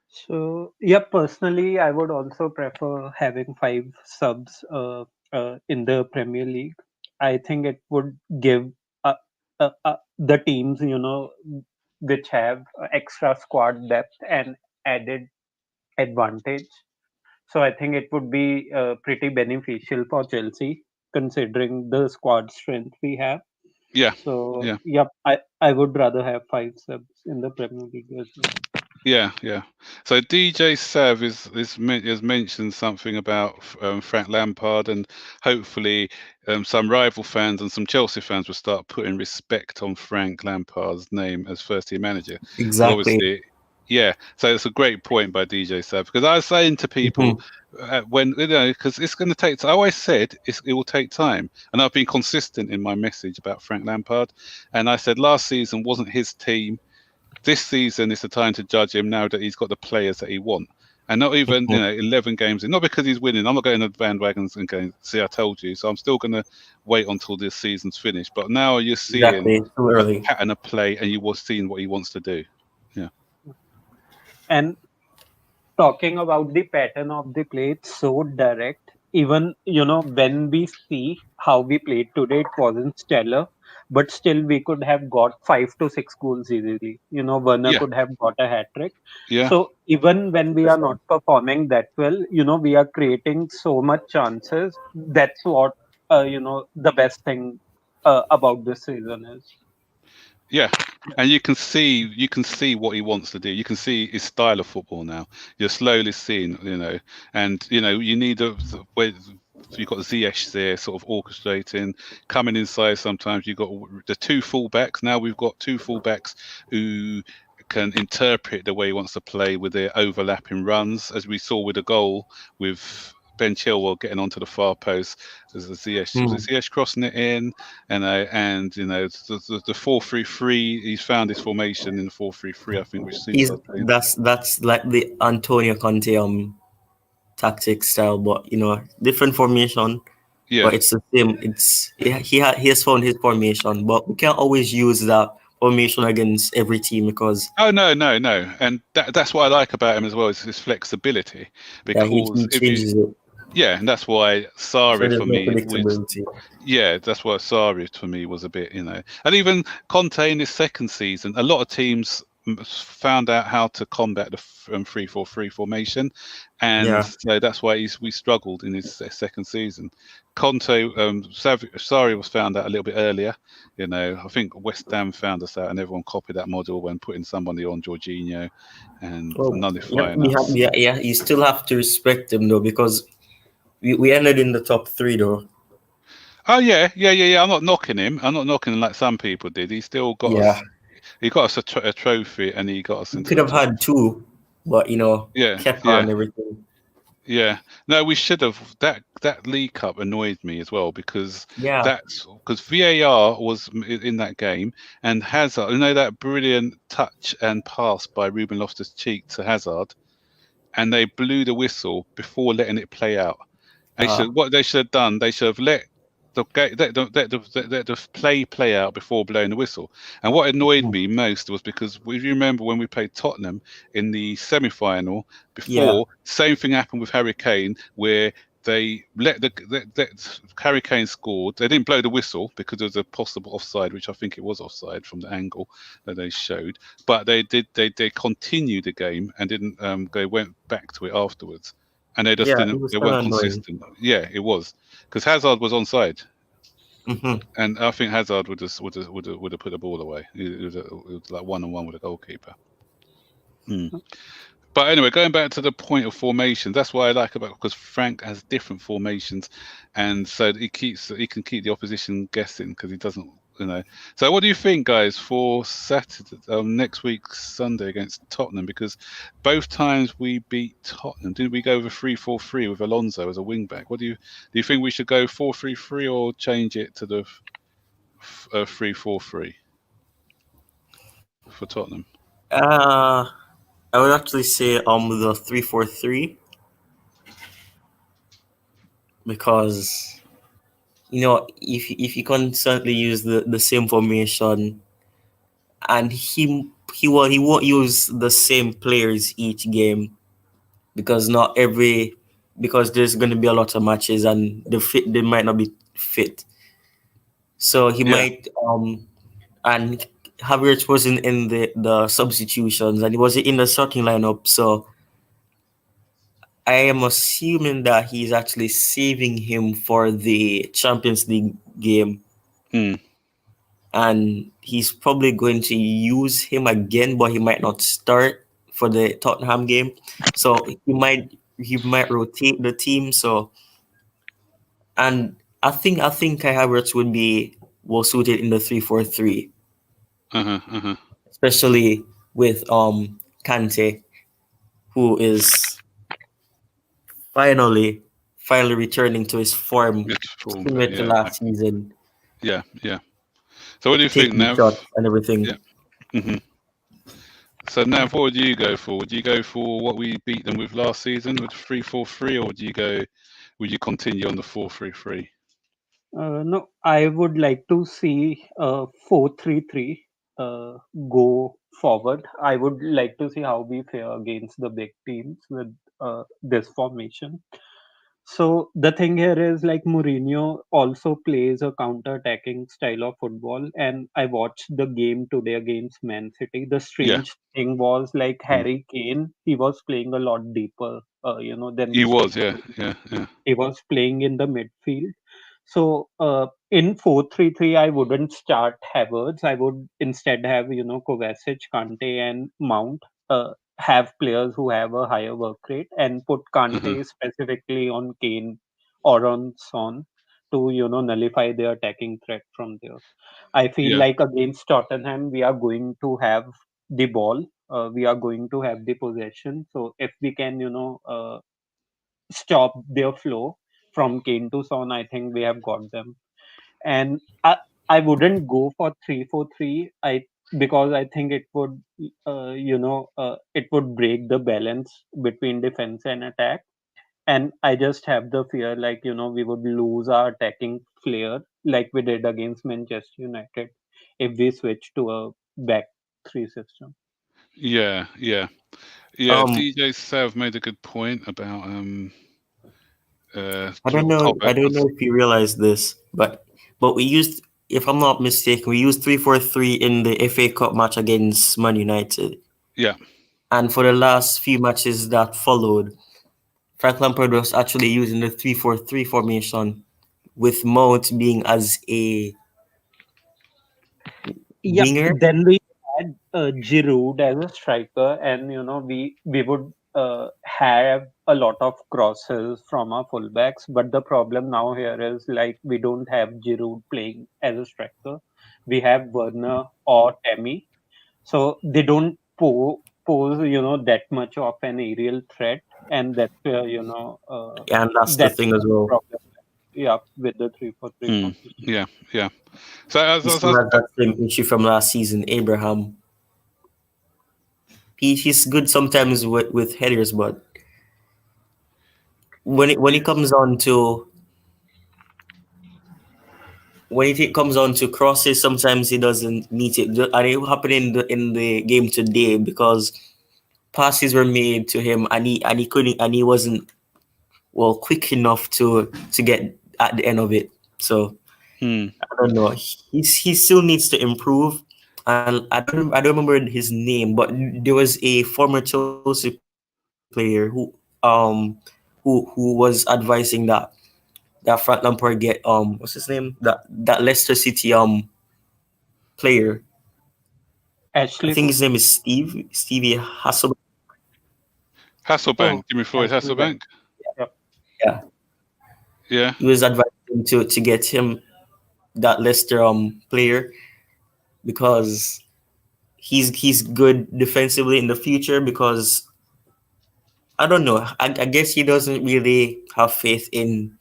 So, yeah, personally, I would also prefer having 5 subs. in the Premier League. I think it would give the teams, which have extra squad depth and added advantage. So I think it would be pretty beneficial for Chelsea considering the squad strength we have. Yeah, So yeah. yep, I would rather have five subs in the Premier League as well. Yeah, yeah. So DJ Sav has mentioned something about Frank Lampard, and hopefully some rival fans and some Chelsea fans will start putting respect on Frank Lampard's name as first team manager. Because Exactly. obviously, yeah. So it's a great point by DJ Sav. Because I was saying to people Mhm. when because it's going to take. I always said it will take time, and I've been consistent in my message about Frank Lampard. And I said last season wasn't his team. This season is the time to judge him now that he's got the players that he want. And not even, Mhm. 11 games in, not because he's winning. I'm not going to bandwagons and going, see, I told you. So I'm still going to wait until this season's finished. But now you're seeing Exactly. It's too a early. pattern of play and you were seeing what he wants to do. Yeah. And talking about the pattern of the play, it's so direct. Even, when we see how we played today, it wasn't stellar, but still we could have got 5 to 6 goals easily. Werner Yeah. could have got a hat trick. Yeah. So even when we are not performing that well, we are creating so much chances. That's what, the best thing about this season is. Yeah, and you can see what he wants to do. You can see his style of football now. You're slowly seeing, and you need where you've got Ziyech there, sort of orchestrating, coming inside. Sometimes you've got the two fullbacks. Now we've got two fullbacks who can interpret the way he wants to play with their overlapping runs, as we saw with the goal with Ben Chilwell getting onto the far post. There's a Ziyech, was it Mm. Ziyech crossing it in? And the 4-3-3. He's found his formation in the 4-3-3. I think, which suits He's our team. that's like the Antonio Conte tactic style, but different formation. Yeah. But it's the same. He has found his formation, but we can't always use that formation against every team because Oh no, no, no, and that's what I like about him as well is his flexibility. yeah, Because he if you, changes it, yeah, and that's why so Sari there's for no me was, predictability. yeah, that's why Sari for me was a bit, and even Conte in his second season, a lot of teams found out how to combat the 3-4-3 formation, and Yeah, so that's why we struggled in his second season. Conte, Sari was found out a little bit earlier. I think West Ham found us out, and everyone copied that model when putting somebody on Jorginho and well, yeah, nullifying we have, us. yeah, yeah. You still have to respect them though because we ended in the top three though. Oh yeah, yeah, yeah, yeah. I'm not knocking him. I'm not knocking him like some people did. He still got Yeah, us. He got us a trophy, and he got us we into could the have top. had two, but Yeah, kept yeah, on everything. yeah. No, we should have. That League Cup annoyed me as well Yeah, because VAR was in that game, and Hazard. That brilliant touch and pass by Ruben Loftus-Cheek to Hazard, and they blew the whistle before letting it play out. uh, What they should have done, they should have let the play out before blowing the whistle. And what annoyed me most was because if you remember when we played Tottenham in the semi-final yeah, before, same thing happened with Harry Kane where they let Harry Kane scored. They didn't blow the whistle because there was a possible offside, which I think it was offside from the angle that they showed. But they did. They continued the game and didn't. They went back to it afterwards, and they just yeah. It didn't. was They kind weren't of annoying. consistent. Yeah, it was because Hazard was onside, Hmm. and I think Hazard would have put the ball away. It was like 1-on-1 with a goalkeeper. Hmm. But anyway, going back to the point of formation, that's what I like about because Frank has different formations, and so he can keep the opposition guessing because he doesn't. So what do you think, guys, for Saturday, next week Sunday against Tottenham? Because both times we beat Tottenham, didn't we go over 3-4-3 with Alonso as a wing back? What do you think we should go 4-3-3 or change it to the 3-4-3 for Tottenham? Uh, I would actually say the 3-4-3 because if you constantly use the same formation and he won't use the same players each game because not every because there's going to be a lot of matches and they might not be fit. So he Yeah. might and Havertz wasn't in the substitutions and he wasn't in the starting lineup. So I am assuming that he's actually saving him for the Champions League game, Hmm. and he's probably going to use him again, but he might not start for the Tottenham game. So he might rotate the team. So and I think Kai Havertz would be well suited in the 3-4-3, Uh-huh. Uh-huh. especially with Kante, who is finally finally returning to his form Good form. similar to Yeah. last season, Yeah. Yeah. So what do you think, taking Nev? shots and everything. Yeah. Hmm. So Nev, what would you go for? Would you go for what we beat them with last season with 3-4-3, or would you continue on the 4-3-3? No, I would like to see 4-3-3 go forward. I would like to see how we fare against the big teams with this formation. So the thing here is like Mourinho also plays a counter-attacking style of football, and I watched the game today against Man City. The Yeah. strange thing was like Mm. Harry Kane, he was playing a lot deeper, than He we saw. was. Yeah. Yeah. Yeah. He was playing in the midfield. So in 4-3-3, I wouldn't start Havertz. I would instead have Kovacic, Kante, and Mount. Have players who have a higher work rate and put Uh-huh. Kante specifically on Kane or on Son to nullify the attacking threat from there. I feel Yeah. like against Tottenham, we are going to have the ball. We are going to have the possession. So if we can, stop their flow from Kane to Son, I think we have got them. And I wouldn't go for 3-4-3. Because I think it would it would break the balance between defense and attack. And I just have the fear like we would lose our attacking flair like we did against Manchester United if we switch to a back three system. Yeah. Yeah. Yeah. Um, DJ Sav made a good point about I don't know. I don't Kovac. know if you realize this, but we used, if I'm not mistaken, we used 3-4-3 in the FA Cup match against Man United, Yeah. and for the last few matches that followed, Frank Lampard was actually using the 3-4-3 formation with Mount being as a Yep. winger. Then we had Giroud as a striker, and we would have a lot of crosses from our fullbacks. But the problem now here is like we don't have Giroud playing as a striker. We have Werner or Tammy, so they don't pose that much of an aerial threat, and that's where And that's the that's thing as the well. problem. Yeah, with the 3-4-3 Mm. formation. Yeah. Yeah. So as, He as, still as has that same issue from last season. Abraham, he's good sometimes with headers, but when it comes on to crosses, sometimes he doesn't meet it. And it happened in the game today because passes were made to him and he couldn't, and he wasn't well quick enough to get at the end of it. So mm, I don't know. He still needs to improve. And I don't remember his name, but there was a former Chelsea player who was advising that Frank Lampard get what's his name, that Leicester City player. I Ashley think his Cole. name is Stevie Hasselbank. Hasselbank, Oh, Jimmy Floyd Ashley Bank. Hasselbank. Yep. Yeah, Yeah. he was advising to get him that Leicester player because he's good defensively in the future. Because I don't know, I guess he doesn't really have faith in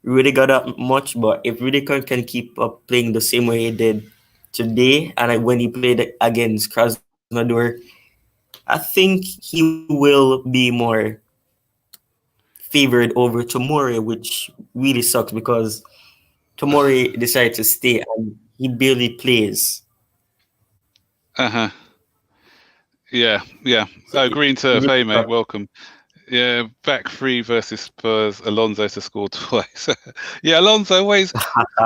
Rudiger that much. But if Rudiger can keep up playing the same way he did today, and when he played against Krasnodar, I think he will be more favored over Tomori, which really sucks because Tomori decided to stay and he barely plays. Uh huh. Yeah. Yeah. So it Green Turf. really Hey, mate. sucks. Welcome. Yeah, back three versus Spurs. Alonso to score twice. Yeah, Alonso always.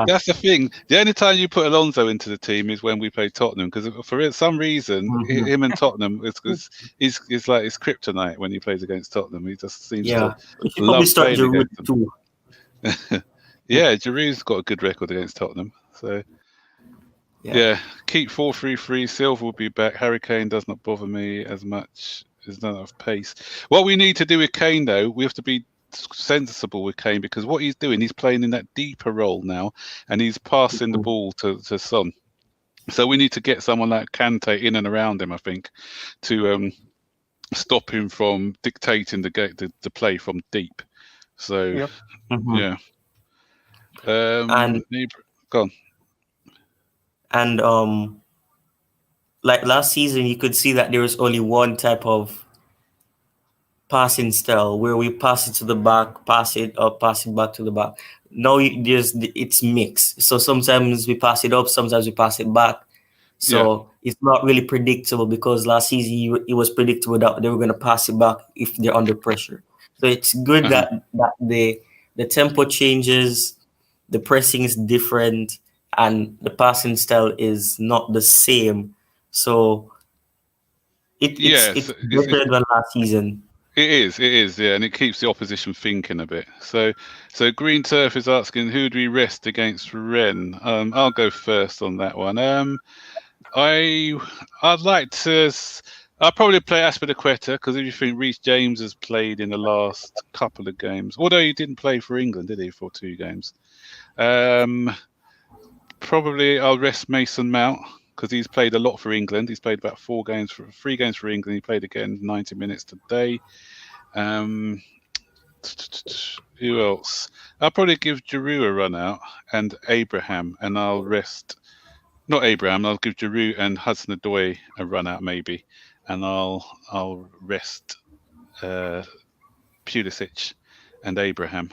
That's the thing. The only time you put Alonso into the team is when we play Tottenham, because for some reason, Mhm. him and Tottenham, it's like it's kryptonite when he plays against Tottenham. He just seems to Yeah, we should probably love start playing Giroud against them. too. Yeah, Giroud's got a good record against Tottenham. So Yeah. yeah, keep 4-3-3. Silva will be back. Harry Kane does not bother me as much. There's not enough pace. What we need to do with Kane, though, we have to be sensible with Kane, because what he's doing, he's playing in that deeper role now, and he's passing the Mhm. ball to Son. So we need to get someone like Kante in and around him, I think, to stop him from dictating the play from deep. So Yep. Mhm. yeah, And go on. and like last season, you could see that there was only one type of passing style where we pass it to the back, pass it up, pass it back to the back. Now it's mixed. So sometimes we pass it up, sometimes we pass it back. Yeah, So it's not really predictable, because last season it was predictable that they were going to pass it back if they're under pressure. So it's good uh-huh. that the tempo changes, the pressing is different, and the passing style is not the same. So Yes, it's better than last season. it is, yeah, and it keeps the opposition thinking a bit. So Green Turf is asking, who do we rest against Ren? I'll go first on that one. I I'd like to. I'll probably play Aspilicueta, because if you think Reece James has played in the last couple of games, although he didn't play for England, did he, for 2 games? Um, Probably I'll rest Mason Mount, because he's played a lot for England. He's played about 3 games for England. He played again 90 minutes today. Um, who else? I'll probably give Giroud a run out and Abraham, and I'll rest. Not Abraham. I'll give Giroud and Hudson-Odoi a run out maybe, and I'll rest uh, Pulisic and Abraham.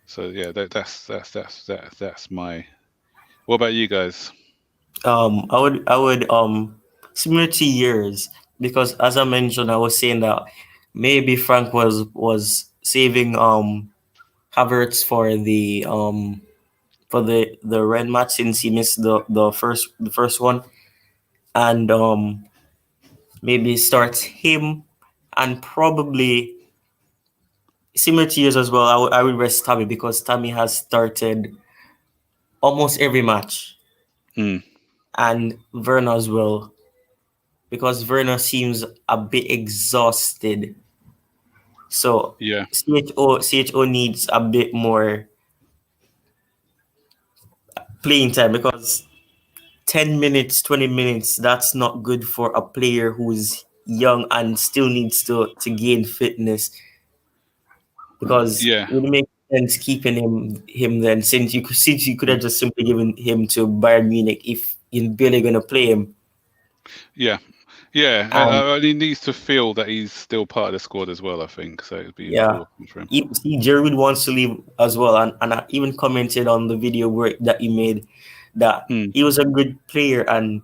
So yeah, that's my. What about you guys? I would similar to yours, because as I mentioned, I was saying that maybe Frank was saving Havertz for the red match, since he missed the first one, and maybe start him, and probably similar to yours as well. I would rest Tammy, because Tammy has started almost every match, Mm, and Verna as well, because Verna seems a bit exhausted. So yeah, CHO needs a bit more playing time, because 10 minutes, 20 minutes, that's not good for a player who's young and still needs to gain fitness, because yeah, it would make sense keeping him then, since you could have just simply given him to Bayern Munich if you're barely gonna play him. yeah, yeah. And And he needs to feel that he's still part of the squad as well. I think so. It'd be yeah, important for him. see, Jared wants to leave as well, and I even commented on the video that he made that Mm, he was a good player and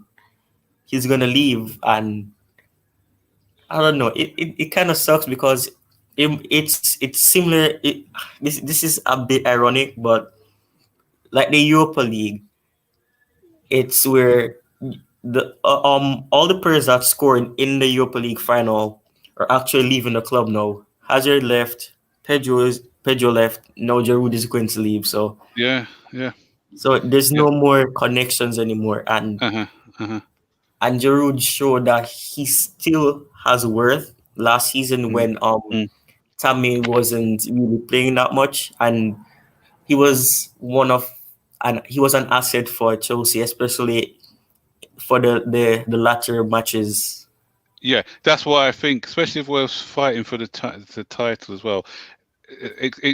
he's gonna leave. And I don't know, it kind of sucks, because it's similar. This is a bit ironic, but like the Europa League, it's where all the players that scored in the Europa League final are actually leaving the club now. Hazard left, Pedro left. Now Giroud is going to leave, yeah, yeah, so there's yeah. no more connections anymore. And Uh huh. Uh huh. Giroud showed that he still has worth last season, Mm, when mm, Tammy wasn't really playing that much, and he was he was an asset for Chelsea, especially for the latter matches. yeah, that's why I think, especially if we're fighting for the title as well,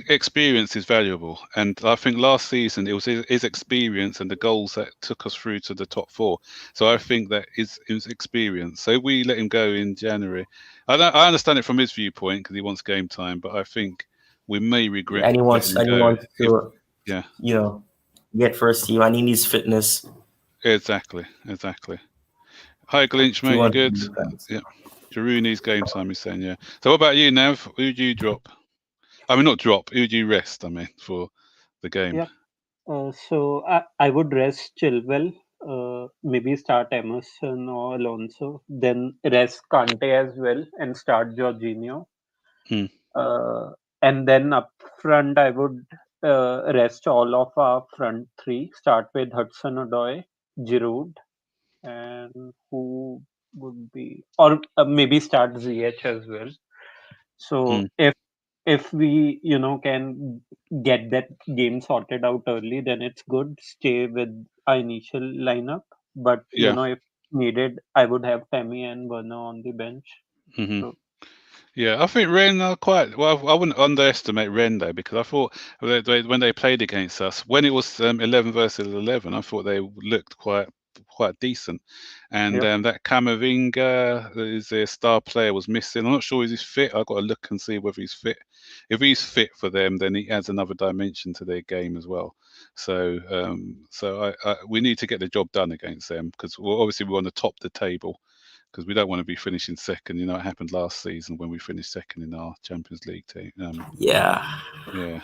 experience is valuable. And I think last season it was his experience and the goals that took us through to the top four. So I think that is experience. So we let him go in January. I understand it from his viewpoint, because he wants game time, but I think we may regret And he letting wants him go if. to, Yeah, you know, get first team, and he needs fitness exactly. Hi Glinch, if he mate, you wants to good? be fans. Yeah. Rooney's game time. He's saying, yeah. So what about you, Nav? Who do you drop? I mean, not drop. Who do you rest? I mean, for the game. Yeah. So I would rest Chilwell, maybe start Emerson or Alonso, then rest Kante as well and start Jorginho. Hmm. Uh, and then up front, I would rest all of our front three. Start with Hudson Odoi, Giroud, and who would be, or maybe start ZH as well. Hmm. So if we can get that game sorted out early, then it's good. Stay with our initial lineup, but Yeah. if needed, I would have Femi and Werner on the bench. Hmm. So Yeah, I think Rennes are quite well. I wouldn't underestimate Rennes though, because I thought when they played against us, when it was 11 versus 11, I thought they looked quite decent. And yeah, that Camavinga, is their star player, was missing. I'm not sure he's fit. I've got to look and see whether he's fit. If he's fit for them, then he adds another dimension to their game as well. So we need to get the job done against them, because obviously we want to top the table, because we don't want to be finishing second. You know, it happened last season when we finished second in our Champions League team. Yeah, Yeah.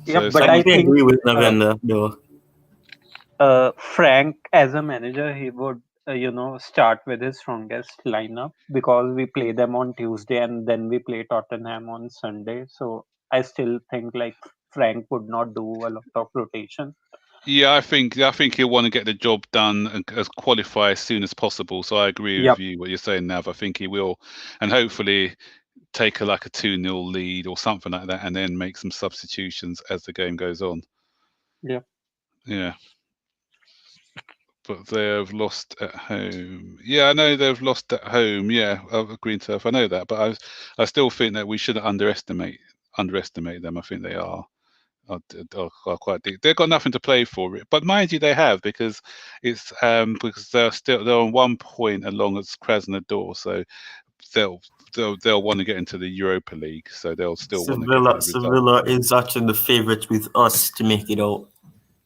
yeah. So But I I someone, do think agree with uh, Lavender though. Frank, as a manager, he would start with his strongest lineup because we play them on Tuesday and then we play Tottenham on Sunday. So I still think like Frank would not do a lot of rotation. yeah, I think he'll want to get the job done and as qualify as soon as possible. So I agree with Yep. you what you're saying, Nav. I think he will, and hopefully take like a 2-0 lead or something like that, and then make some substitutions as the game goes on. Yep. Yeah. But they have lost at home. Yeah, I know they've lost at home. Yeah, Green Turf. I know that, but I still think that we shouldn't underestimate them. I think they are quite deep. They've got nothing to play for it, but mind you, they have, because they're on 1 point along as Krasnodar, so they'll they'll want to get into the Europa League, so they'll still want to get Sevilla, the result. Sevilla is actually the favorite with us to make it out.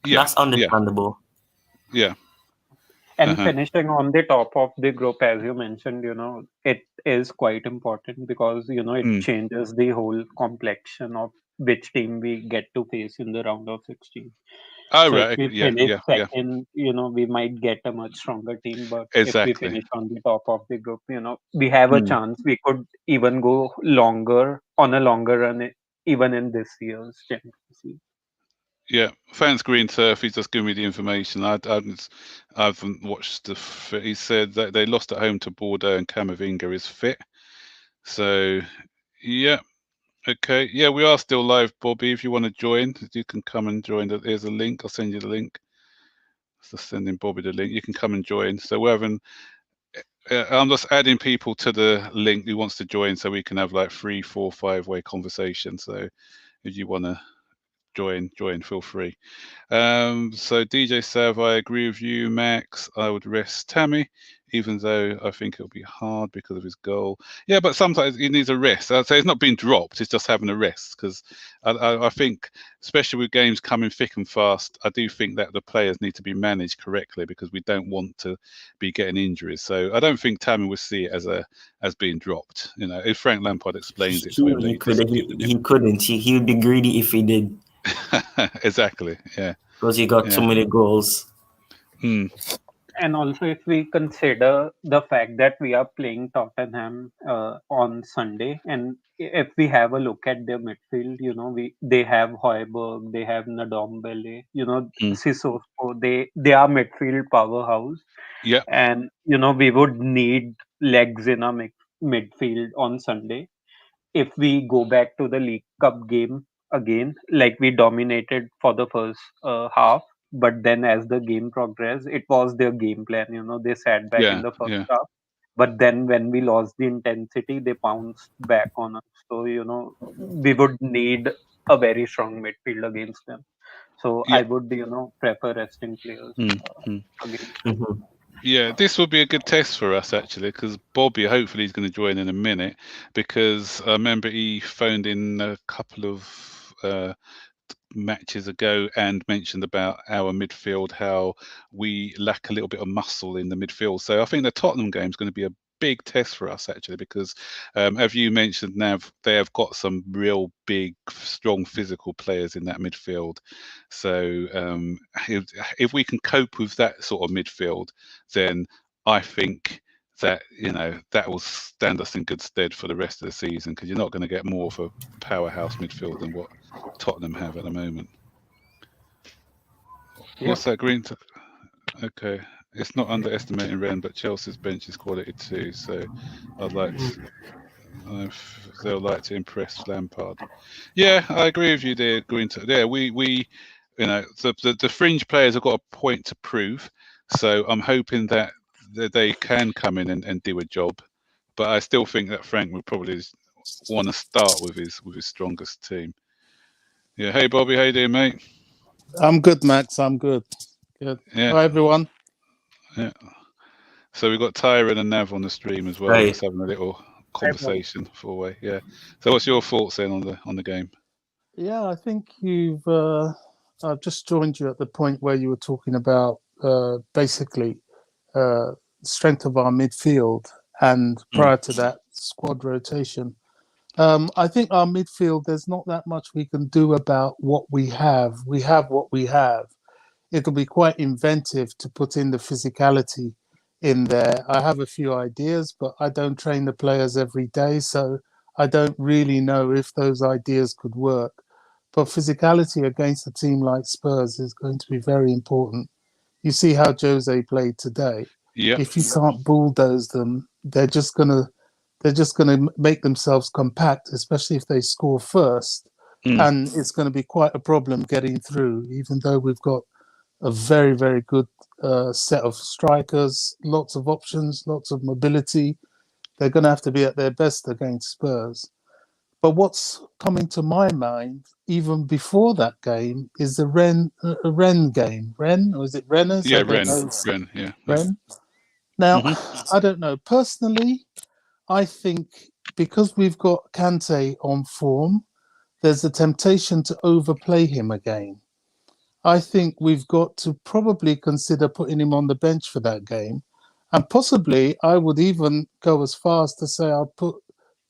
Yeah, That's yeah, understandable. yeah. And Uh-huh. finishing on the top of the group, as you mentioned, it is quite important because, it Mm. changes the whole complexion of which team we get to face in the round of 16. Oh So if right, we yeah, finish yeah, yeah. second, we might get a much stronger team. But if we Exactly. finish on the top of the group, we have a Mm. chance. We could even go longer on a longer run, even in this year's Champions League. Yeah, thanks, Green Turf. He's just given me the information. I haven't watched he said that they lost at home to Bordeaux and Camavinga is fit. So, yeah, okay. Yeah, we are still live, Bobby. If you want to join, you can come and join. There's a link. I'll send you the link. Just sending Bobby the link. You can come and join. So we're having. I'm just adding people to the link who wants to join, so we can have like 3, 4, 5-way conversation. So if you want to join, feel free. So DJ Sav, I agree with you, Max. I would rest Tammy, even though I think it'll be hard because of his goal. Yeah, but sometimes he needs a rest. I'd say it's not being dropped; it's just having a rest. Because I think, especially with games coming thick and fast, I do think that the players need to be managed correctly because we don't want to be getting injuries. So I don't think Tammy would see it as being dropped. You know, if Frank Lampard explains it to him that He you're could disciplining he couldn't. He would be greedy if he did him. Exactly. Yeah. because he got too Yeah. many goals. Hmm. And also, if we consider the fact that we are playing Tottenham on Sunday, and if we have a look at their midfield, they have Hoiberg, they have Nadombele, Hmm. Sissoko, they are midfield powerhouse, Yeah. and we would need legs in our midfield on Sunday if we go back to the League Cup game again, like we dominated for the first half, but then as the game progressed, it was their game plan. They sat back in Yeah. the first Yeah. half, but then when we lost the intensity, they pounced back on us. So, we would need a very strong midfield against them. So Yeah. I would, prefer resting players Hmm. Hmm. against them. Mhm. Yeah, this will be a good test for us actually, because Bobby hopefully is going to join in a minute. Because I remember he phoned in a couple of matches ago and mentioned about our midfield, how we lack a little bit of muscle in the midfield. So I think the Tottenham game is going to be a big test for us actually because, as you mentioned, Nav, they have got some real big, strong physical players in that midfield. So if, if we can cope with that sort of midfield, then I think that that will stand us in good stead for the rest of the season because you're not going to get more of a powerhouse midfield than what Tottenham have at the moment. Yep. What's that green? Okay, it's not underestimating Ren, but Chelsea's bench is quality too. So I'd like to, they'll like to impress Lampard. Yeah, I agree with you there, Green. Yeah, we the fringe players have got a point to prove. So I'm hoping that they can come in and do a job. But I still think that Frank would probably want to start with his strongest team. Yeah. Hey Bobby, how you doing, mate? I'm good, Max. I'm good. Good. Yeah. Hi, everyone. Yeah. So we've got Tyron and Nav on the stream as well, Right. just having a little Hi, Bob. conversation for way. Yeah. So what's your thoughts then on the game? Yeah, I think I've just joined you at the point where you were talking about basically strength of our midfield, and prior to that, squad rotation. I think our midfield, there's not that much we can do about what we have. We have what we have. It'll be quite inventive to put in the physicality in there. I have a few ideas, but I don't train the players every day, so I don't really know if those ideas could work. But physicality against a team like Spurs is going to be very important. You see how Jose played today. Yeah. If you can't bulldoze them, they're just gonna make themselves compact, especially if they score first. Mm. And it's going to be quite a problem getting through, even though we've got a very, very good set of strikers, lots of options, lots of mobility. They're going to have to be at their best against Spurs. But what's coming to my mind, even before that game, is the Ren game. Ren, or is it Renners? Yeah. I don't know. Ren. Yeah. Yeah. Ren. Now, Hmm. I don't know. Personally, I think because we've got Kante on form, there's a temptation to overplay him again. I think we've got to probably consider putting him on the bench for that game. And possibly, I would even go as far as to say I'll put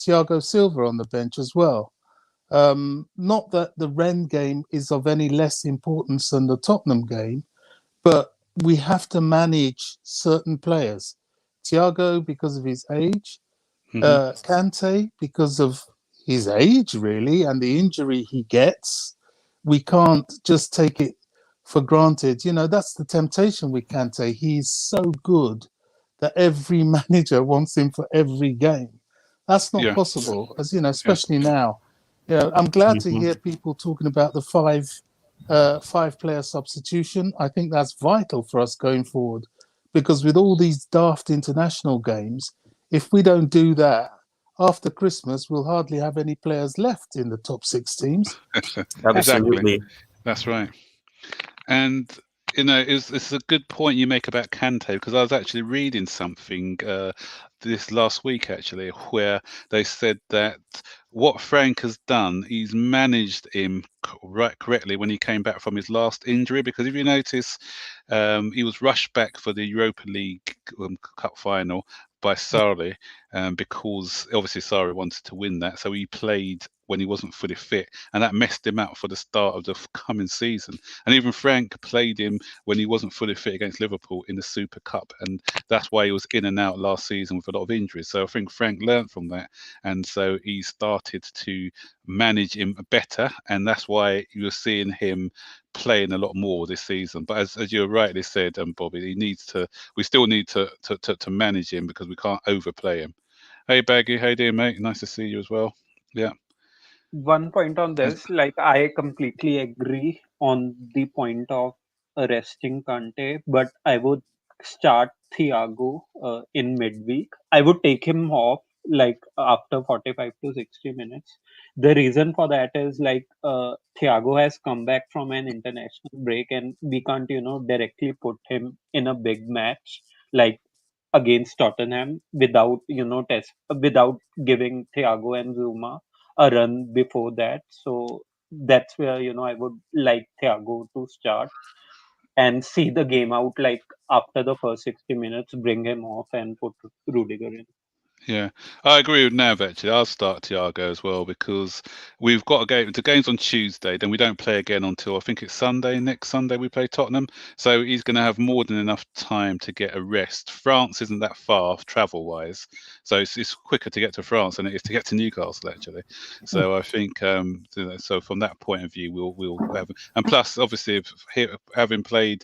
Thiago Silva on the bench as well. Not that the Rennes game is of any less importance than the Tottenham game, but we have to manage certain players. Thiago, because of his age, Hmm. Kante, because of his age, really, and the injury he gets, we can't just take it for granted. You know, that's the temptation with Kante. He's so good that every manager wants him for every game. That's not Yeah. possible, as you know, Yeah. especially now. You know, I'm glad to Mhm. hear people talking about the five player substitution. I think that's vital for us going forward because with all these daft international games, if we don't do that, after Christmas, we'll hardly have any players left in the top six teams. Exactly. Absolutely. That's right. And it's a good point you make about Kanto because I was actually reading something this last week actually where they said that what Frank has done, he's managed him right correctly when he came back from his last injury. Because if you notice, he was rushed back for the Europa League Cup final by Sarri because obviously Sarri wanted to win that, so he played when he wasn't fully fit, and that messed him out for the start of the coming season. And even Frank played him when he wasn't fully fit against Liverpool in the Super Cup, and that's why he was in and out last season with a lot of injuries. So I think Frank learned from that, and so he started to manage him better, and that's why you're seeing him playing a lot more this season. But as you rightly said, Bobby, he needs to. We still need to manage him because we can't overplay him. Hey Baggy, how you doing, mate? Nice to see you as well. Yeah. One point on As- this, like I completely agree on the point of arresting Kante, but I would start Thiago in midweek. I would take him off like after 45 to 60 minutes. The reason for that is like Thiago has come back from an international break, and we can't, directly put him in a big match like against Tottenham without, without giving Thiago and Zuma a run before that. So that's where, I would like Thiago to start and see the game out like after the first 60 minutes, bring him off and put Rudiger in. Yeah, I agree with Nav actually. I'll start Thiago as well because we've got a game. The game's on Tuesday, then we don't play again until I think it's Sunday. Next Sunday we play Tottenham, so he's going to have more than enough time to get a rest. France isn't that far travel wise, so it's quicker to get to France than it is to get to Newcastle actually. So I think so from that point of view, we'll have, and plus obviously having played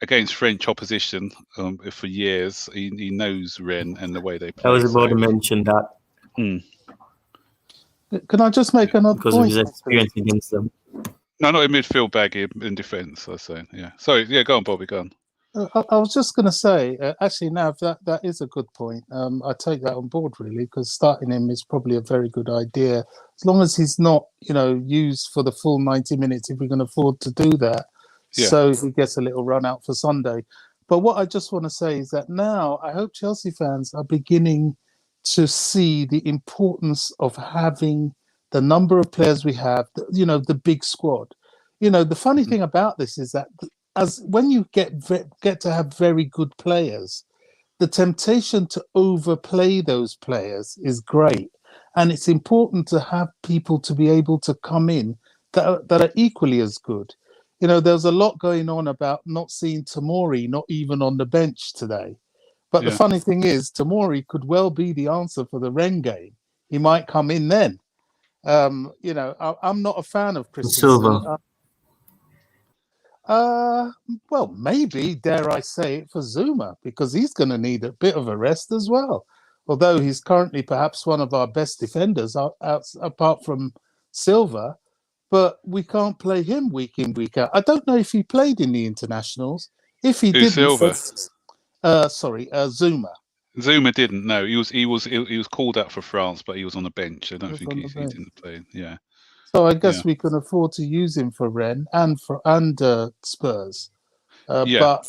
against French opposition for years. He knows Rennes and the way they I play. was about So, to mention that Can I just make another because of point? his experience against them. no, not in midfield, baggy in defence. I say, yeah. Sorry, yeah. Go on, Bobby. Go on. I was just going to say, actually, Nav, that is a good point. I take that on board really, because starting him is probably a very good idea, as long as he's not, used for the full 90 minutes. If we can afford to do that, Yeah. so he gets a little run out for Sunday. But what I just want to say is that now I hope Chelsea fans are beginning to see the importance of having the number of players we have. The big squad. The funny thing about this is that as when you get to have very good players, the temptation to overplay those players is great, and it's important to have people to be able to come in that are equally as good. There's a lot going on about not seeing Tomori not even on the bench today, but the Yeah. funny thing is Tomori could well be the answer for the Rennes game. He might come in then. I'm not a fan of Christensen. Silva. Well, maybe, dare I say it, for Zuma, because he's going to need a bit of a rest as well. Although he's currently perhaps one of our best defenders apart from Silva, but we can't play him week in, week out. I don't know if he played in the internationals. If he Who's didn't, Silva? Zuma. Zuma didn't. No, he was called up for France, but he was on the bench. I don't think he bench. didn't play. Yeah. So I guess we can afford to use him for Rennes and Spurs. Yeah. But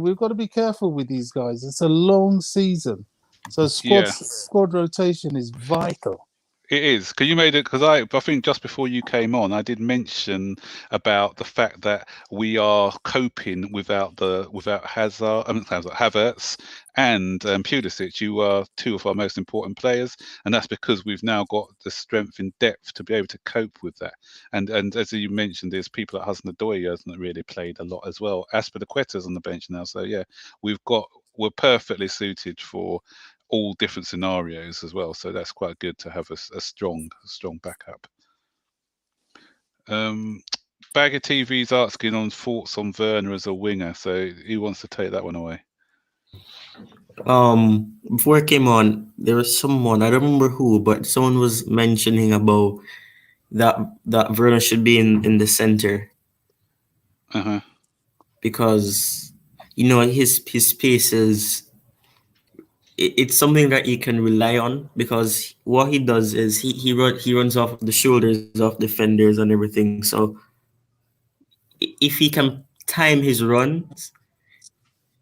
we've got to be careful with these guys. It's a long season, so squad rotation is vital. It is because you made it. Because I think just before you came on, I did mention about the fact that we are coping without Hazard, Havertz, and Pulisic. You are two of our most important players, and that's because we've now got the strength in depth to be able to cope with that. And as you mentioned, there's people like Hudson-Odoi hasn't really played a lot as well. Azpilicueta's on the bench now, so yeah, we're perfectly suited for all different scenarios as well. So that's quite good to have a strong backup. Bagger TV's asking on thoughts on Werner as a winger. So who wants to take that one away? Before I came on, there was someone, I don't remember who, but someone was mentioning about that Werner should be in the center. Because his pace is it's something that you can rely on, because what he does is he runs off the shoulders of defenders and everything. So if he can time his runs,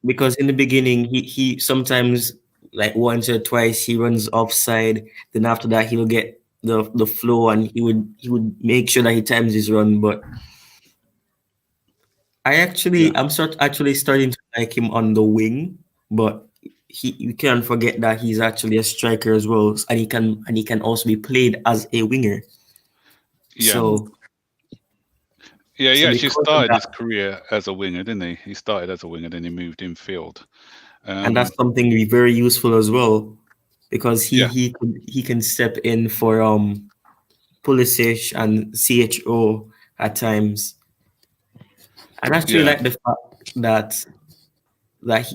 because in the beginning he sometimes, like once or twice, he runs offside, then after that he'll get the flow, and he would make sure that he times his run. But I'm actually starting to like him on the wing, but you can't forget that he's actually a striker as well, and he can also be played as a winger. Yeah. So yeah, he actually because of started his that, career as a winger, didn't he? He started as a winger, then he moved in field. and that's something very useful as well, because he can step in for Pulisic and CHO at times. And actually like the fact that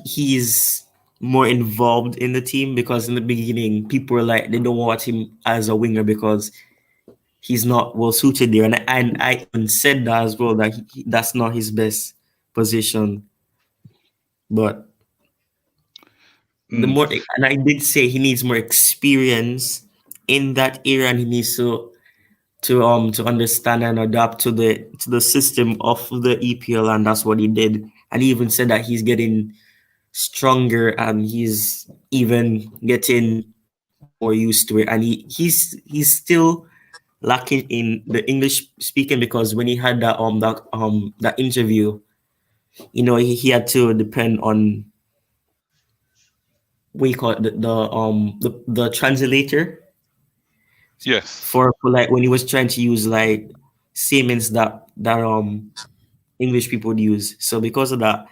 he's more involved in the team, because in the beginning people were like, they don't want him as a winger because he's not well suited there, and I even said that as well, that that's not his best position. But the more, and I did say he needs more experience in that area, and he needs to understand and adapt to the system of the EPL, and that's what he did. And he even said that he's getting stronger and he's even getting more used to it. And he's still lacking in the English speaking, because when he had that interview, he had to depend on we call it the translator Yes. for like when he was trying to use like statements that English people would use. So because of that,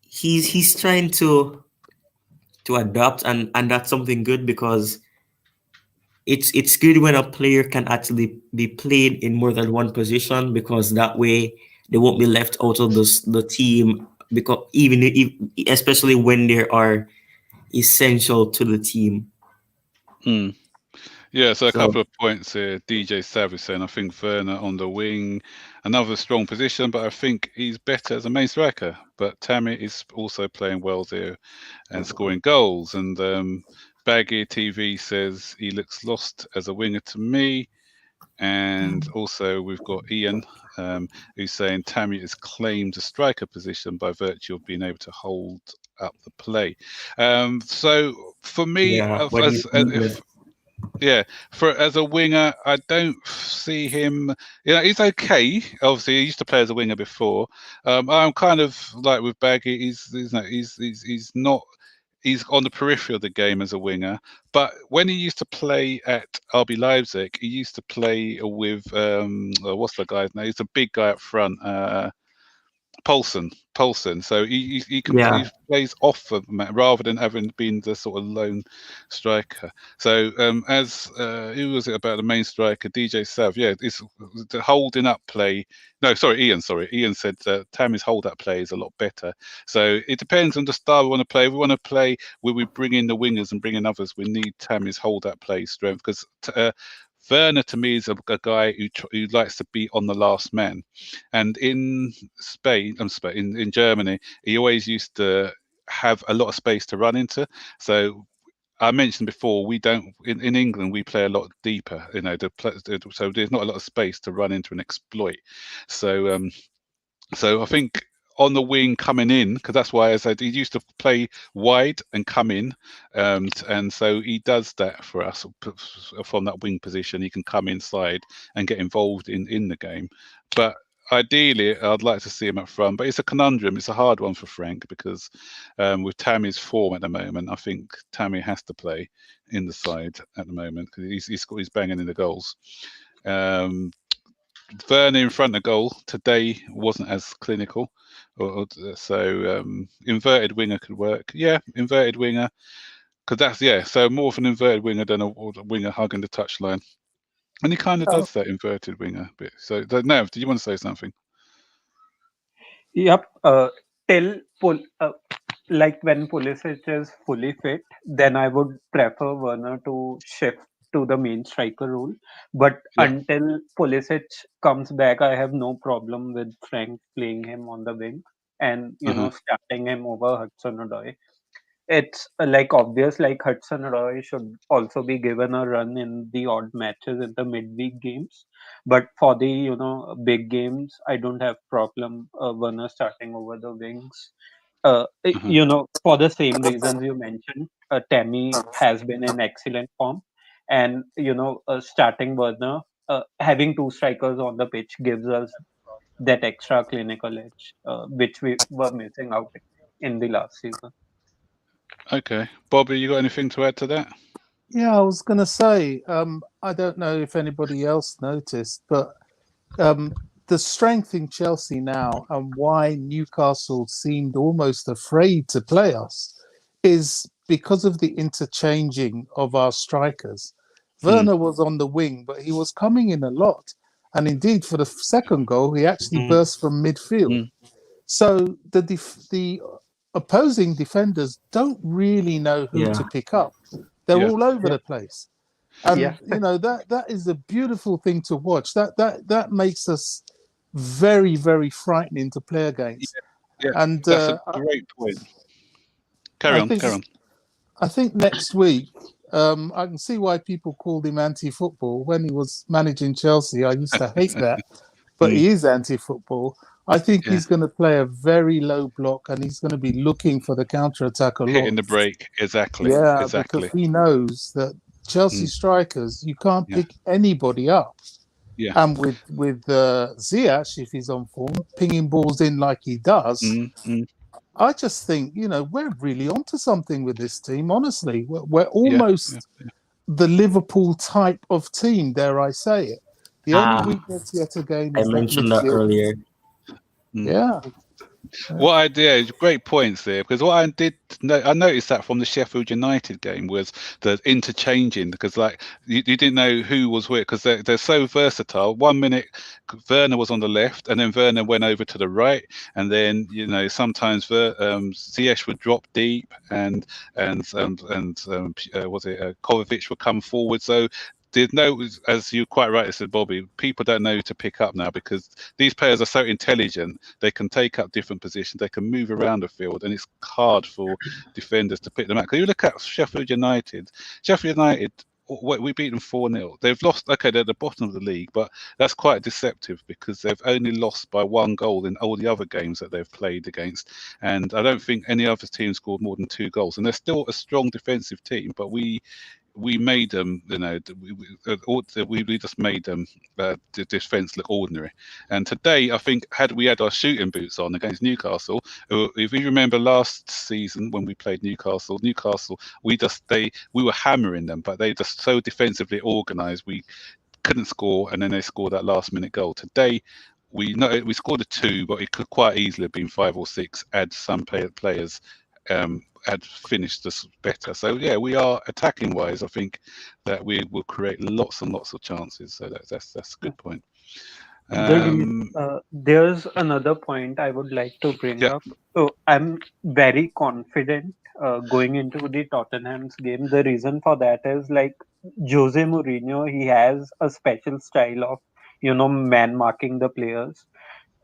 he's trying to adapt, and that's something good because it's good when a player can actually be played in more than one position, because that way they won't be left out of the team, because even if, especially when they are essential to the team. Mm. Yeah, so a So couple of points here. DJ Savage saying, I think Werner on the wing, another strong position, but I think he's better as a main striker. But Tammy is also playing well there and scoring goals. And Baggy TV says he looks lost as a winger to me. And also we've got Ian, who's saying Tammy has claimed a striker position by virtue of being able to hold up the play. So for me, yeah, when he's needed. as a winger, I don't see him. He's okay. Obviously, he used to play as a winger before. I'm kind of like with Baggy. He's not. He's on the periphery of the game as a winger. But when he used to play at RB Leipzig, he used to play with what's the guy's name? He's a big guy up front. Paulson. So he Yeah, plays off of Matt rather than having been the sort of lone striker. So as who was it about the main striker, DJ Sav? Yeah, it's the holding up play. No, sorry, Ian. Ian said Tammy's hold up play is a lot better. So it depends on the style we want to play. If we want to play where we bring in the wingers and bring in others, we need Tammy's hold up play strength, because Werner to me is a guy who likes to be on the last man, and in in Germany, he always used to have a lot of space to run into. So I mentioned before, we don't in England we play a lot deeper. So there's not a lot of space to run into and exploit. So so I think on the wing coming in, because that's why I said he used to play wide and come in, and so he does that for us from that wing position. He can come inside and get involved in the game, but ideally I'd like to see him up front. But it's a conundrum. It's a hard one for Frank, because with Tammy's form at the moment, I think Tammy has to play in the side at the moment because he's banging in the goals. Werner in front of goal today wasn't as clinical, so inverted winger could work. Yeah, inverted winger, because so more of an inverted winger than a winger hugging the touchline, and he kind of does that inverted winger bit. So Nav, did you want to say something? Yep. Till like when Pulisic is fully fit, then I would prefer Werner to shift to the main striker role. But Yeah. until Pulisic comes back, I have no problem with Frank playing him on the wing and starting him over Hudson-Odoi. It's like obvious, like Hudson-Odoi should also be given a run in the odd matches in the midweek games, but for the big games, I don't have problem Werner starting over the wings. For the same reasons you mentioned, Tammy has been in excellent form, and starting Werner, having two strikers on the pitch gives us that extra clinical edge, which we were missing out in the last season. Okay, Bobby, you got anything to add to that? Yeah, I was going to say, I don't know if anybody else noticed, but the strength in Chelsea now and why Newcastle seemed almost afraid to play us is because of the interchanging of our strikers. Werner was on the wing, but he was coming in a lot. And indeed, for the second goal, he actually burst from midfield. So the opposing defenders don't really know who to pick up. They're all over the place. And that is a beautiful thing to watch. That makes us very, very frightening to play against. Yeah, and that's a great point. Carry on. I think next week, I can see why people called him anti-football. When he was managing Chelsea, I used to hate that, but he is anti-football. I think he's going to play a very low block, and he's going to be looking for the counter-attack a lot. Hitting the break, exactly. Yeah, because he knows that Chelsea strikers, you can't pick anybody up. Yeah. And with Ziyech, if he's on form, pinging balls in like he does, I just think, we're really onto something with this team. Honestly, we're Yeah, almost the Liverpool type of team. Dare I say it? The only weakness yet again I is that mentioned that midfield. earlier. Yeah. What I did, great points there, because what I did, I noticed that from the Sheffield United game was the interchanging, because like you didn't know who was where, because they're so versatile. 1 minute Werner was on the left, and then Werner went over to the right, and then sometimes Ziyech would drop deep, and was it Kovacic would come forward. So there's no, as you quite rightly said, Bobby, people don't know who to pick up now because these players are so intelligent. They can take up different positions. They can move around the field, and it's hard for defenders to pick them out. Because you look at Sheffield United. Sheffield United, we beat them 4-0. They've lost. Okay, they're at the bottom of the league, but that's quite deceptive because they've only lost by 1 goal in all the other games that they've played against. And I don't think any other team scored more than 2 goals. And they're still a strong defensive team, but we made them, we just made them the defence look ordinary. And today, I think, had we had our shooting boots on against Newcastle, if you remember last season when we played Newcastle, we were hammering them, but they just so defensively organised, we couldn't score, and then they scored that last minute goal. Today, we scored a 2, but it could quite easily have been 5 or 6. Add some players. Had finished us better. So yeah, we are attacking wise. I think that we will create lots and lots of chances. So that's a good point. There's another point I would like to bring Yeah, up. So I'm very confident going into the Tottenham's game. The reason for that is like Jose Mourinho, he has a special style of, man marking the players.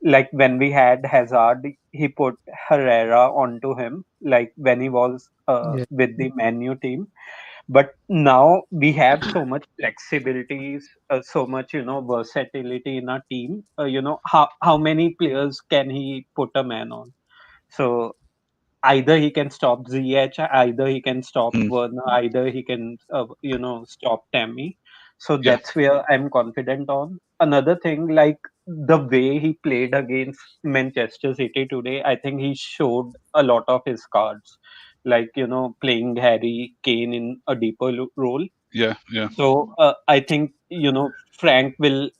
Like when we had Hazard, he put Herrera onto him, like when he was Yeah. with the Man U team. But now we have so much flexibilities, so much versatility in our team. How many players can he put a man on? So either he can stop Ziyech, either he can stop Werner, either he can stop Tammy. So yeah, that's where I'm confident on. Another thing, like the way he played against Manchester City today, I think he showed a lot of his cards, like playing Harry Kane in a deeper role. yeah, yeah, So I think Frank will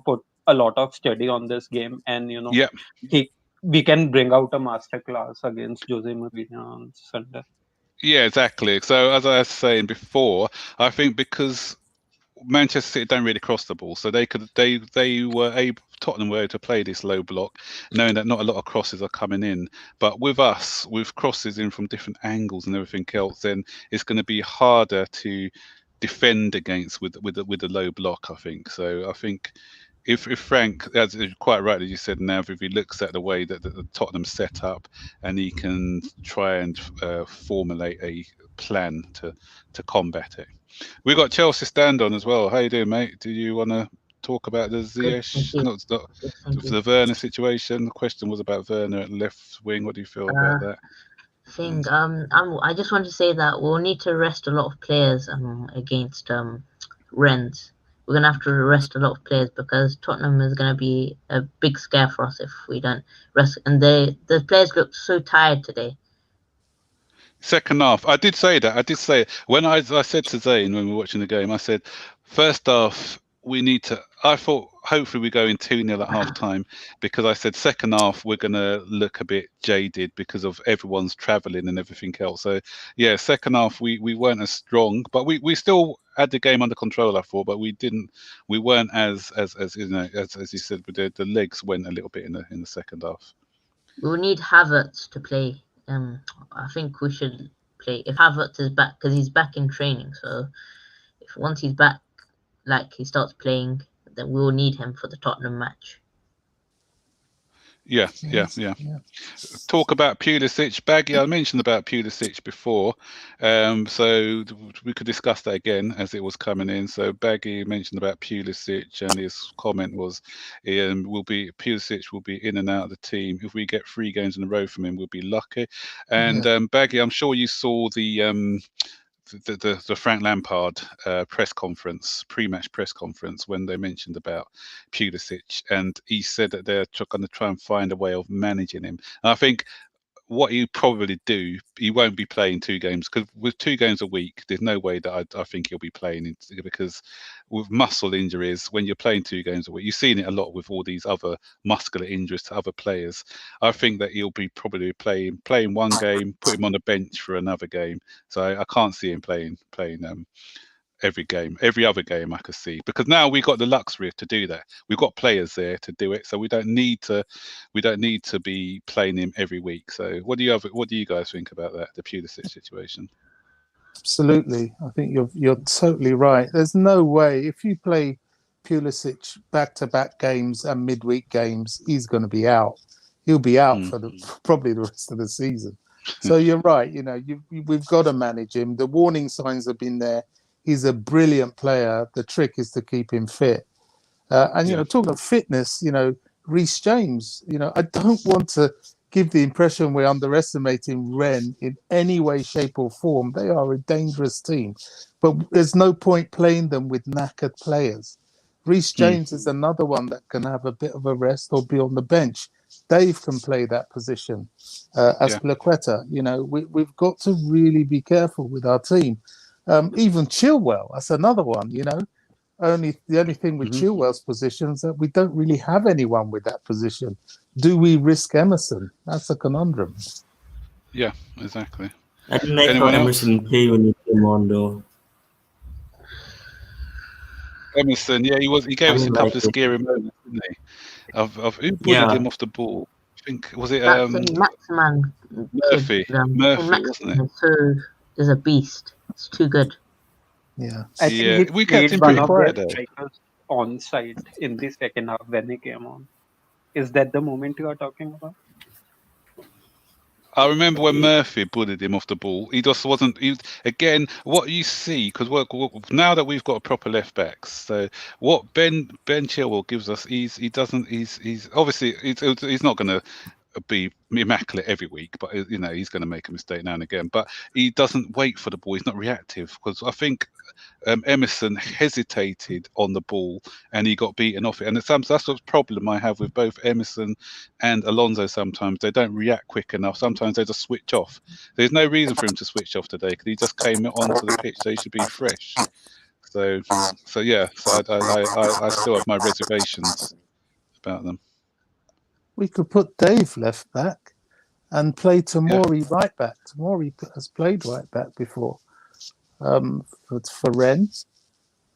put a lot of study on this game, and yeah. he we can bring out a masterclass against Jose Mourinho on Sunday. Yeah, exactly. So as I was saying before, I think because Manchester City don't really cross the ball, so they were able, Tottenham were able to play this low block, knowing that not a lot of crosses are coming in. But with us, with crosses in from different angles and everything else, then it's going to be harder to defend against with the low block, I think. So I think if Frank, as quite rightly you said, now if he looks at the way that the Tottenham set up, and he can try and formulate a plan to combat it. We got Chelsea stand on as well. How you doing, mate? Do you want to talk about the Good, thank Ziyech, you. not Yes, thank you. the Werner situation? The question was about Werner at left wing. What do you feel about that? I just want to say that we'll need to rest a lot of players against Rennes. We're gonna have to rest a lot of players because Tottenham is gonna be a big scare for us if we don't rest. And the players looked so tired today. Second half, I did say that. I did say it. When I said to Zane when we were watching the game, I said, first half, we need to. I thought hopefully we go in 2-0 at half time because I said second half we're going to look a bit jaded because of everyone's travelling and everything else. So yeah, second half we weren't as strong, but we still had the game under control, I thought, but we weren't as as you said, with the legs went a little bit in the second half. We will need Havertz to play. I think we should play if Havertz is back because he's back in training. So if once he's back, like he starts playing, then we will need him for the Tottenham match. Yeah. Talk about Pulisic, Baggy. I mentioned about Pulisic before, so we could discuss that again as it was coming in. So Baggy mentioned about Pulisic, and his comment was, Pulisic will be in and out of the team. If we get 3 games in a row from him, we'll be lucky. And Baggy, I'm sure you saw the Frank Lampard pre-match press conference, when they mentioned about Pulisic, and he said that they're going to try and find a way of managing him. And I think what he'll probably do, he won't be playing 2 games, because with 2 games a week, there's no way that I think he'll be playing, because with muscle injuries, when you're playing 2 games a week, you've seen it a lot with all these other muscular injuries to other players. I think that he'll be probably playing 1 game, put him on the bench for another game. So I can't see him playing every other game I could see, because now we've got the luxury to do that. We've got players there to do it, so we don't need to be playing him every week. So what do you guys think about that, the Pulisic situation? Absolutely, I think you're totally right. There's no way if you play Pulisic back-to-back games and midweek games, he's going to be out. He'll be out for probably the rest of the season. So you're right. We've got to manage him. The warning signs have been there. He's a brilliant player. The trick is to keep him fit. And talking of fitness, Reece James. I don't want to give the impression we're underestimating Rennes in any way, shape, or form. They are a dangerous team, but there's no point playing them with knackered players. Reece James is another one that can have a bit of a rest or be on the bench. Dave can play that position as Plaqueta. We've got to really be careful with our team. Even Chilwell, that's another one. The only thing with Chilwell's position is that we don't really have anyone with that position. Do we risk Emerson? That's a conundrum. Yeah, exactly. I didn't like how Emerson played when he came on, though. Emerson, yeah, he gave us a couple of scary moments, didn't he? Of who bullied him off the ball? I think was it Maximan Murphy? Murphy, wasn't it? So is a beast. It's too good. Yeah, I think we kept him pretty quiet though. On site in the second half when he came on. Is that the moment you are talking about? I remember when Murphy bullied him off the ball. He just wasn't. Again, what you see, because now that we've got proper left backs, so what Ben Chilwell gives us, he's obviously he's not going to be immaculate every week, but he's going to make a mistake now and again. But he doesn't wait for the ball. He's not reactive, because I think Emerson hesitated on the ball and he got beaten off it. And that's the problem I have with both Emerson and Alonso. Sometimes they don't react quick enough. Sometimes they just switch off. There's no reason for him to switch off today, because he just came onto the pitch. So he should be fresh. So yeah. So I still have my reservations about them. We could put Dave left back and play Tomori right back. Tomori has played right back before for Rennes.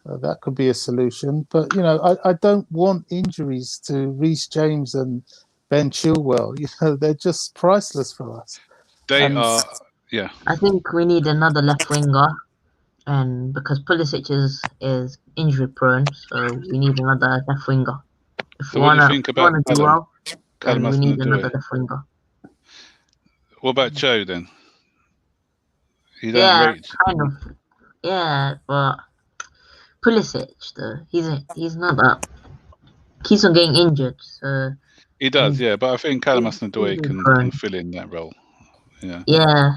That could be a solution. But, I don't want injuries to Reece James and Ben Chilwell. They're just priceless for us. They are, yeah. I think we need another left winger, and because Pulisic is injury prone, so we need another left winger. If So we what do you want think to about do well, then we need Callum another left winger. What about Joe then? You don't rate. Kind of. Yeah, but Pulisic though, he's not that. Keeps on getting injured, so He does, yeah. But I think Callum Hudson-Odoi can fill in that role. Yeah. Yeah,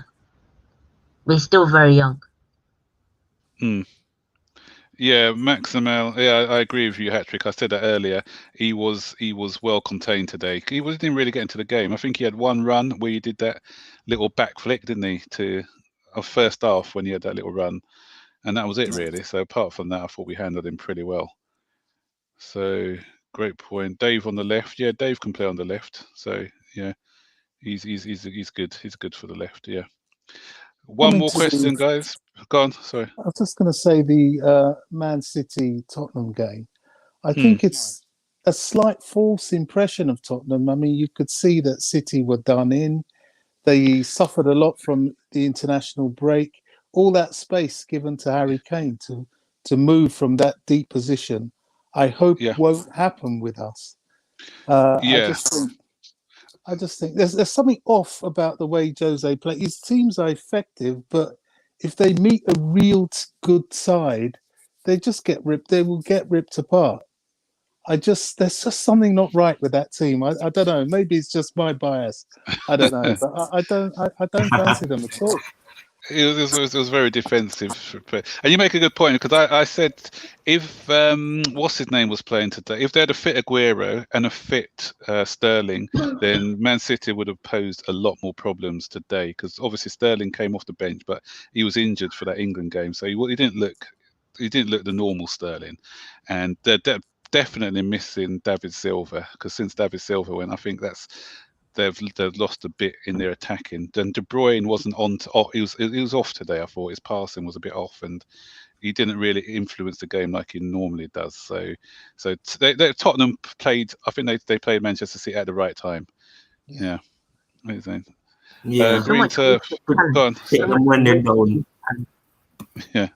but he's still very young. Yeah, Maximal. Yeah, I agree with you, Hattrick. I said that earlier. He was well contained today. He didn't really get into the game. I think he had one run where he did that little back flick, didn't he, to our first half when he had that little run, and that was it really. So apart from that, I thought we handled him pretty well. So great point. Dave on the left. Yeah, Dave can play on the left. So yeah, he's good. He's good for the left. Yeah. One more question, guys. Go on. Sorry. I was just going to say the Man City Tottenham game. I think it's a slight false impression of Tottenham. I mean, you could see that City were done in. They suffered a lot from the international break. All that space given to Harry Kane to move from that deep position, I hope won't happen with us. I just think there's something off about the way Jose plays. His teams are effective, but if they meet a real good side, they just get ripped. They will get ripped apart. There's just something not right with that team. I don't know. Maybe it's just my bias. I don't know, but I don't fancy them at all. It was very defensive, and you make a good point because I said if what's his name was playing today, if they had a fit Aguero and a fit Sterling, then Man City would have posed a lot more problems today. Because obviously Sterling came off the bench, but he was injured for that England game, so he didn't look the normal Sterling, and they're definitely missing David Silva because since David Silva went, I think they've lost a bit in their attacking. Then De Bruyne wasn't on. He was off today. I thought his passing was a bit off, and he didn't really influence the game like he normally does. So Tottenham played. I think they played Manchester City at the right time. Yeah. What are you saying? Yeah. So Green much turf. Go on. Take them when they're down. Yeah.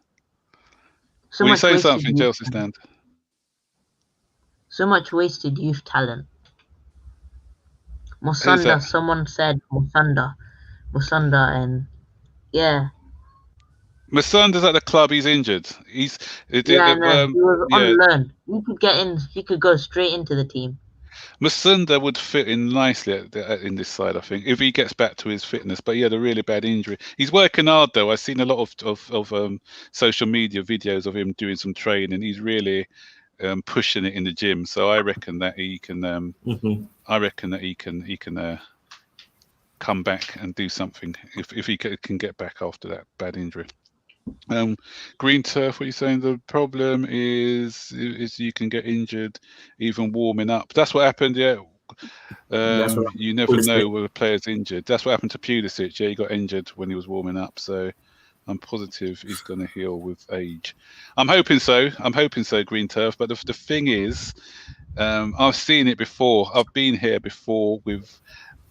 So Were you much saying wasted something, youth, Chelsea stand? so much wasted youth talent. Who's Musonda, that? someone said Musonda, and yeah, Masunda's at the club. He's injured. He's yeah, I know. He was on yeah. loan. He could get in. He could go straight into the team. Masunda would fit in nicely in this side, I think, if he gets back to his fitness. But he had a really bad injury. He's working hard though. I've seen a lot of social media videos of him doing some training. He's really pushing it in the gym. So I reckon that he can. Mhm. I reckon that he can come back and do something if he can get back after that bad injury. Green turf. What are you saying? The problem is you can get injured even warming up. That's what happened. Yeah. That's what You never know when a player's injured. That's what happened to Pulisic. Yeah, he got injured when he was warming up. So I'm positive he's going to heal with age. I'm hoping so. Green turf. But the thing is, I've seen it before. I've been here before with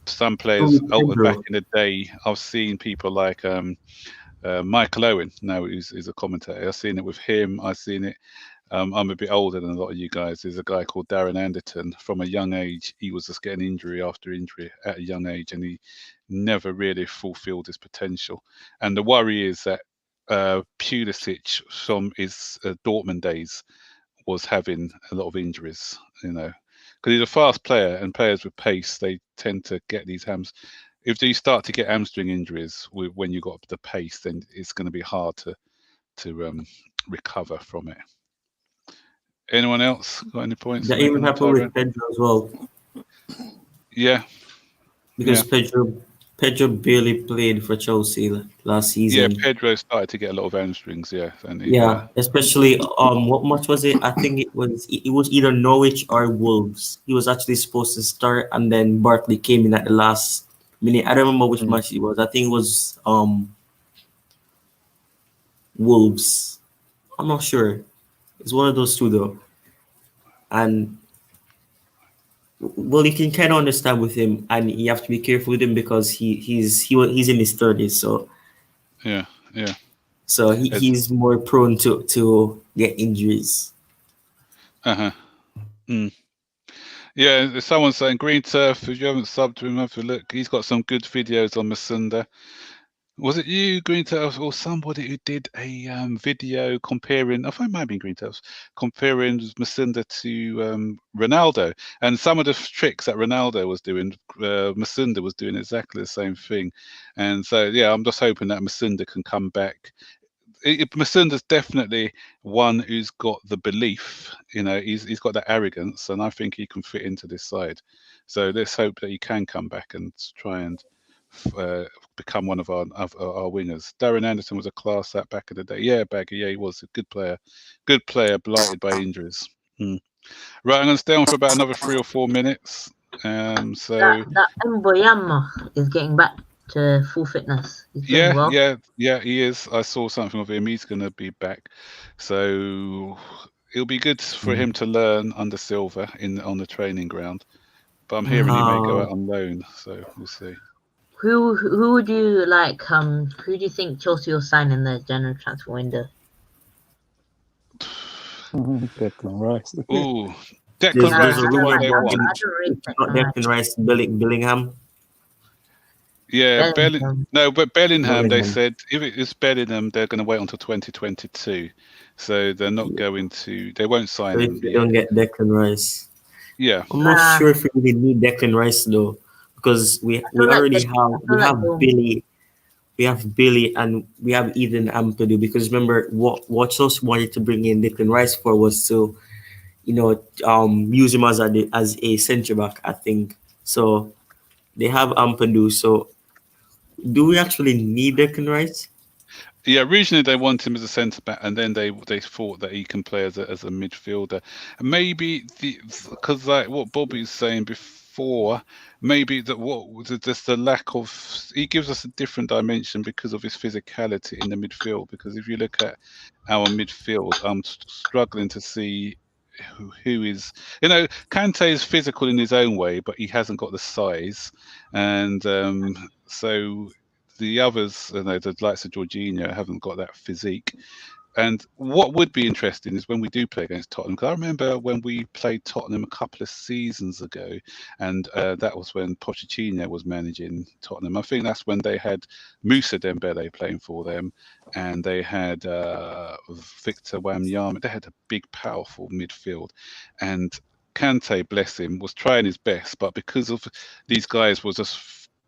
some players back in the day. I've seen people like Michael Owen. Now he's a commentator. I've seen it with him. I've seen it. I'm a bit older than a lot of you guys. There's a guy called Darren Anderton. From a young age, he was just getting injury after injury at a young age, and he never really fulfilled his potential. And the worry is that Pulisic from his Dortmund days was having a lot of injuries, because he's a fast player, and players with pace, they tend to get these hams. If you start to get hamstring injuries when you got the pace, then it's going to be hard to recover from it. Anyone else got any points? That even happened with Pedro as well. Yeah. Because Pedro barely played for Chelsea last season. Yeah, Pedro started to get a lot of hamstrings. Yeah, and especially what much was it? I think it was either Norwich or Wolves. He was actually supposed to start, and then Barkley came in at the last minute. I don't remember which match it was. I think it was Wolves. I'm not sure. It's one of those two though. And well, you can kind of understand with him, and you have to be careful with him because he's in his 30s. So yeah. So he's more prone to get injuries. Yeah, someone's saying Green Turf. If you haven't subbed to him, have a look. He's got some good videos on Masunda. Was it you, Green Turf, or somebody who did a video comparing? I think it might have been Green Turf, comparing Masunda to Ronaldo, and some of the tricks that Ronaldo was doing, Masunda was doing exactly the same thing. And so, yeah, I'm just hoping that Masunda can come back. Masunda's definitely one who's got the belief, he's got that arrogance, and I think he can fit into this side. So let's hope that he can come back and try and become one of our wingers. Darren Anderson was a class act back in the day. Yeah, Baggy. Yeah, he was a good player, blighted by injuries. Right, I'm going to stay on for about another 3 or 4 minutes. So that Mboyama is getting back to full fitness. He's doing well. Yeah, he is. I saw something of him. He's going to be back, so it'll be good for him to learn under Silva on the training ground. But I'm hearing he may go out on loan, so we'll see. Who would you like? Who do you think Chelsea will sign in the January transfer window? Declan Rice. Ooh, Declan Rice is the one they want. Declan Rice, Bellingham. Yeah, Bellingham. No, but Bellingham. They said if it is Bellingham, they're going to wait until 2022. So they're not going to. They won't sign him. If they don't get Declan Rice. Yeah, I'm not sure if we really need Declan Rice though, because we already have Billy. we have Billy, and we have Eden Ampadu. Because remember, what Chelsea wanted to bring in Declan Rice for was to, use him as a centre back, I think. So they have Ampadu. So do we actually need Declan Rice? Yeah, originally they want him as a centre back, and then they thought that he can play as a midfielder. And maybe because like what Bobby's saying before, maybe that just the lack of, he gives us a different dimension because of his physicality in the midfield. Because if you look at our midfield, I'm struggling to see who is, Kante is physical in his own way, but he hasn't got the size, and so the others, the likes of Jorginho, haven't got that physique. And what would be interesting is when we do play against Tottenham, because I remember when we played Tottenham a couple of seasons ago, and that was when Pochettino was managing Tottenham. I think that's when they had Moussa Dembele playing for them, and they had Victor Wanyama. They had a big, powerful midfield, and Kante, bless him, was trying his best, but because of these guys was just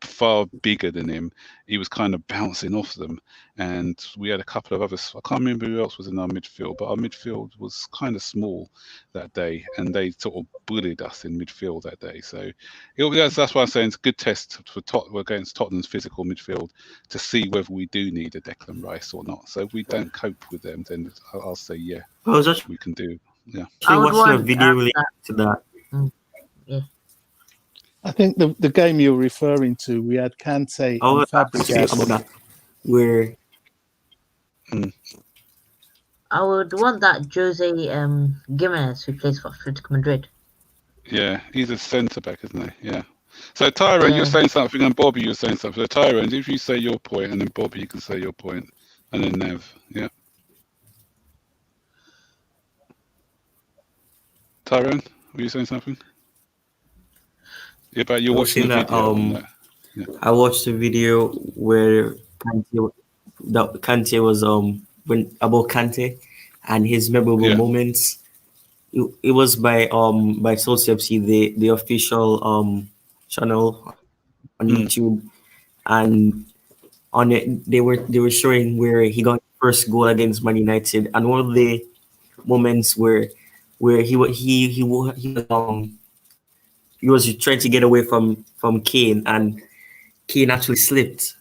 far bigger than him, he was kind of bouncing off them. And we had a couple of others. I can't remember who else was in our midfield, but our midfield was kind of small that day, and they sort of bullied us in midfield that day. So that's why I'm saying it's a good test for against Tottenham's physical midfield to see whether we do need a Declan Rice or not. So if we don't cope with them, then I'll say yeah, I was actually we can do. Yeah, watching a video related to that. Yeah. I think the game you're referring to, we had Kante I and was actually about Fabregas. that, where I would want that Jose Gimenez who plays for Atletico Madrid. yeah, he's a centre back, isn't he? Yeah. So Tyrone, you're saying something, and Bobby, you're saying something. So Tyrone, if you say your point, and then Bobby, you can say your point, and then Nev. Yeah. Tyrone, were you saying something? Yeah, but you're watching the video. I watched a video where Kante was about Kante and his memorable moments. It was by Source FC, the official channel on YouTube, and on it they were showing where he got first goal against Man United, and one of the moments where he was trying to get away from Kane, and Kane actually slipped.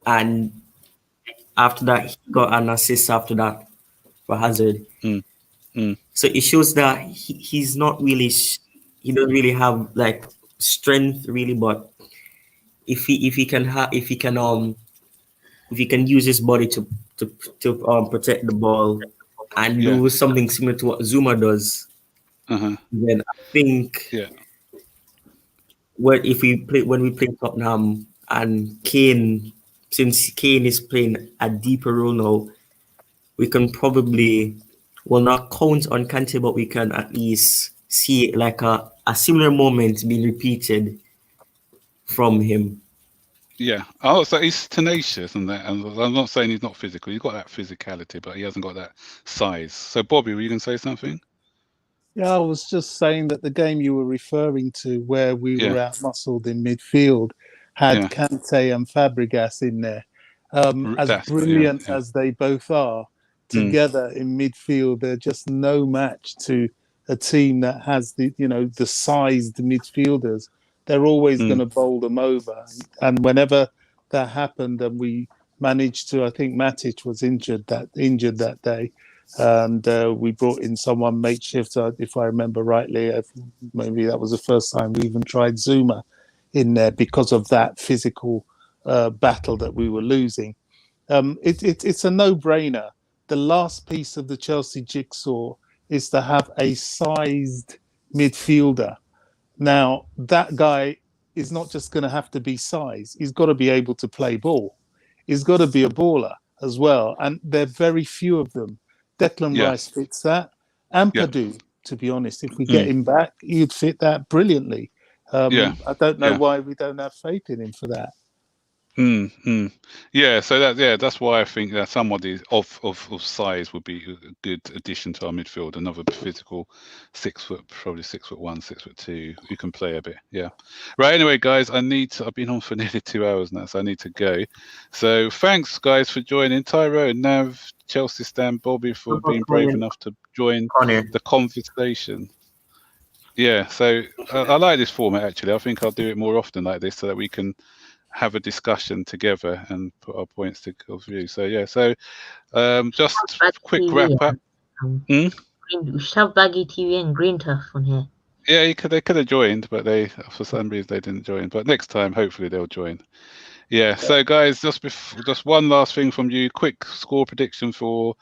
And after that, he got an assist after that for Hazard. So it shows that he's not really, he doesn't really have like strength really, but if he can use his body to protect the ball and do something similar to what Zuma does, then I think when we play Tottenham and Kane, since Kane is playing a deeper role now, we can probably not count on Kante, but we can at least see like a similar moment being repeated from him. Yeah, so he's tenacious and that, and I'm not saying he's not physical. He's got that physicality, but he hasn't got that size. So, Bobby, were you going to say something? Yeah, I was just saying that the game you were referring to, where we were out-muscled in midfield, had Kante and Fabregas in there. As brilliant as they both are, together in midfield, they're just no match to a team that has the sized midfielders. They're always going to bowl them over. And whenever that happened, and we managed to, I think Matic was injured that day, and we brought in someone makeshift, if I remember rightly. Maybe that was the first time we even tried Zuma in there because of that physical battle that we were losing. It's a no-brainer. The last piece of the Chelsea jigsaw is to have a sized midfielder. Now, that guy is not just going to have to be size. He's got to be able to play ball. He's got to be a baller as well. And there are very few of them. Declan Rice fits that. Ampadu, to be honest, if we get him back, he'd fit that brilliantly. I don't know why we don't have faith in him for that. Yeah, so that's why I think that somebody of size would be a good addition to our midfield. Another physical 6 foot, probably 6'1", 6'2", who can play a bit. Yeah. Right. Anyway, guys, I've been on for nearly 2 hours now, so I need to go. So thanks, guys, for joining. Tyrone, Nav, Chelsea Stan, Bobby for being brave enough to join Connor. the conversation. Yeah. So I like this format actually. I think I'll do it more often like this so that we can have a discussion together and put our points of view. So yeah, so just quick wrap up. We should have Baggy TV and Green Turf on here. Yeah, they could have joined, but for some reason they didn't join. But next time, hopefully they'll join. Yeah. So guys, just one last thing from you. Quick score prediction for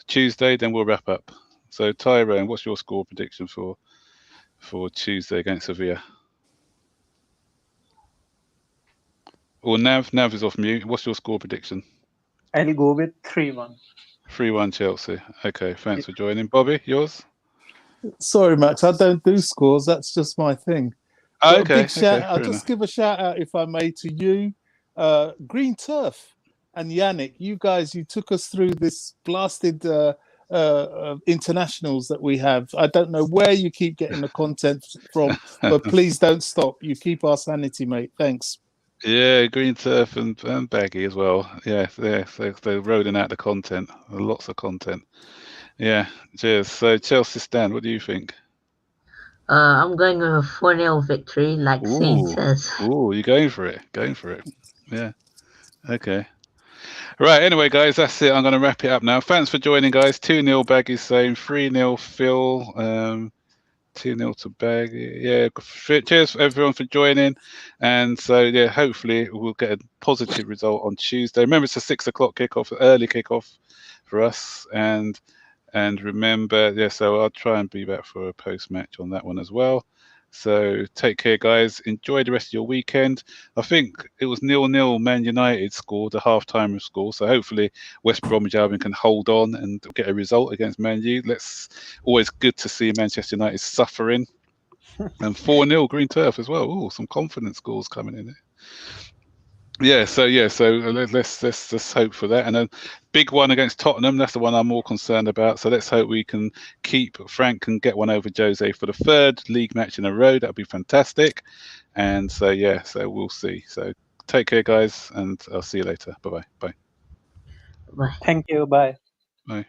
Tuesday, then we'll wrap up. So Tyrone, what's your score prediction for Tuesday against Sevilla? Or Nav is off mute. What's your score prediction? I'll go with 3-1. 3-1 Chelsea. Okay, thanks for joining. Bobby, yours? Sorry, Max, I don't do scores. That's just my thing. Oh, But okay, a big shout. fair I'll just enough. give a shout out, if I may, to you, Green Turf, and Yannick. You guys, you took us through this blasted internationals that we have. I don't know where you keep getting the content from, but please don't stop. You keep our sanity, mate. Thanks. Yeah, Green Turf and Baggy as well. Yeah, they're rolling out the content. Lots of content. Yeah, cheers. So Chelsea Stan, what do you think? I'm going with a 4-0 victory, like Saint says. Ooh, you're going for it. Going for it. Yeah. Okay. Right, anyway, guys, that's it. I'm going to wrap it up now. Thanks for joining, guys. 2-0 Baggy's saying, 3-0 Phil, 2-0 to Baggy. Yeah, cheers everyone for joining. And so, yeah, hopefully we'll get a positive result on Tuesday. Remember, it's a 6 o'clock kickoff, early kickoff for us. And remember, yeah, so I'll try and be back for a post-match on that one as well. So take care, guys. Enjoy the rest of your weekend. I think it was 0-0. Man United scored a half-time score. So hopefully West Bromwich Albion can hold on and get a result against Man U. Always good to see Manchester United suffering. And 4-0 Green Turf as well. Oh, some confidence scores coming in there. Yeah, so let's just hope for that. And a big one against Tottenham. That's the one I'm more concerned about. So let's hope we can keep Frank can get one over Jose for the third league match in a row. That'd be fantastic. And so yeah, so we'll see. So take care, guys, and I'll see you later. Bye-bye. Bye. Bye. Thank you. Bye. Bye.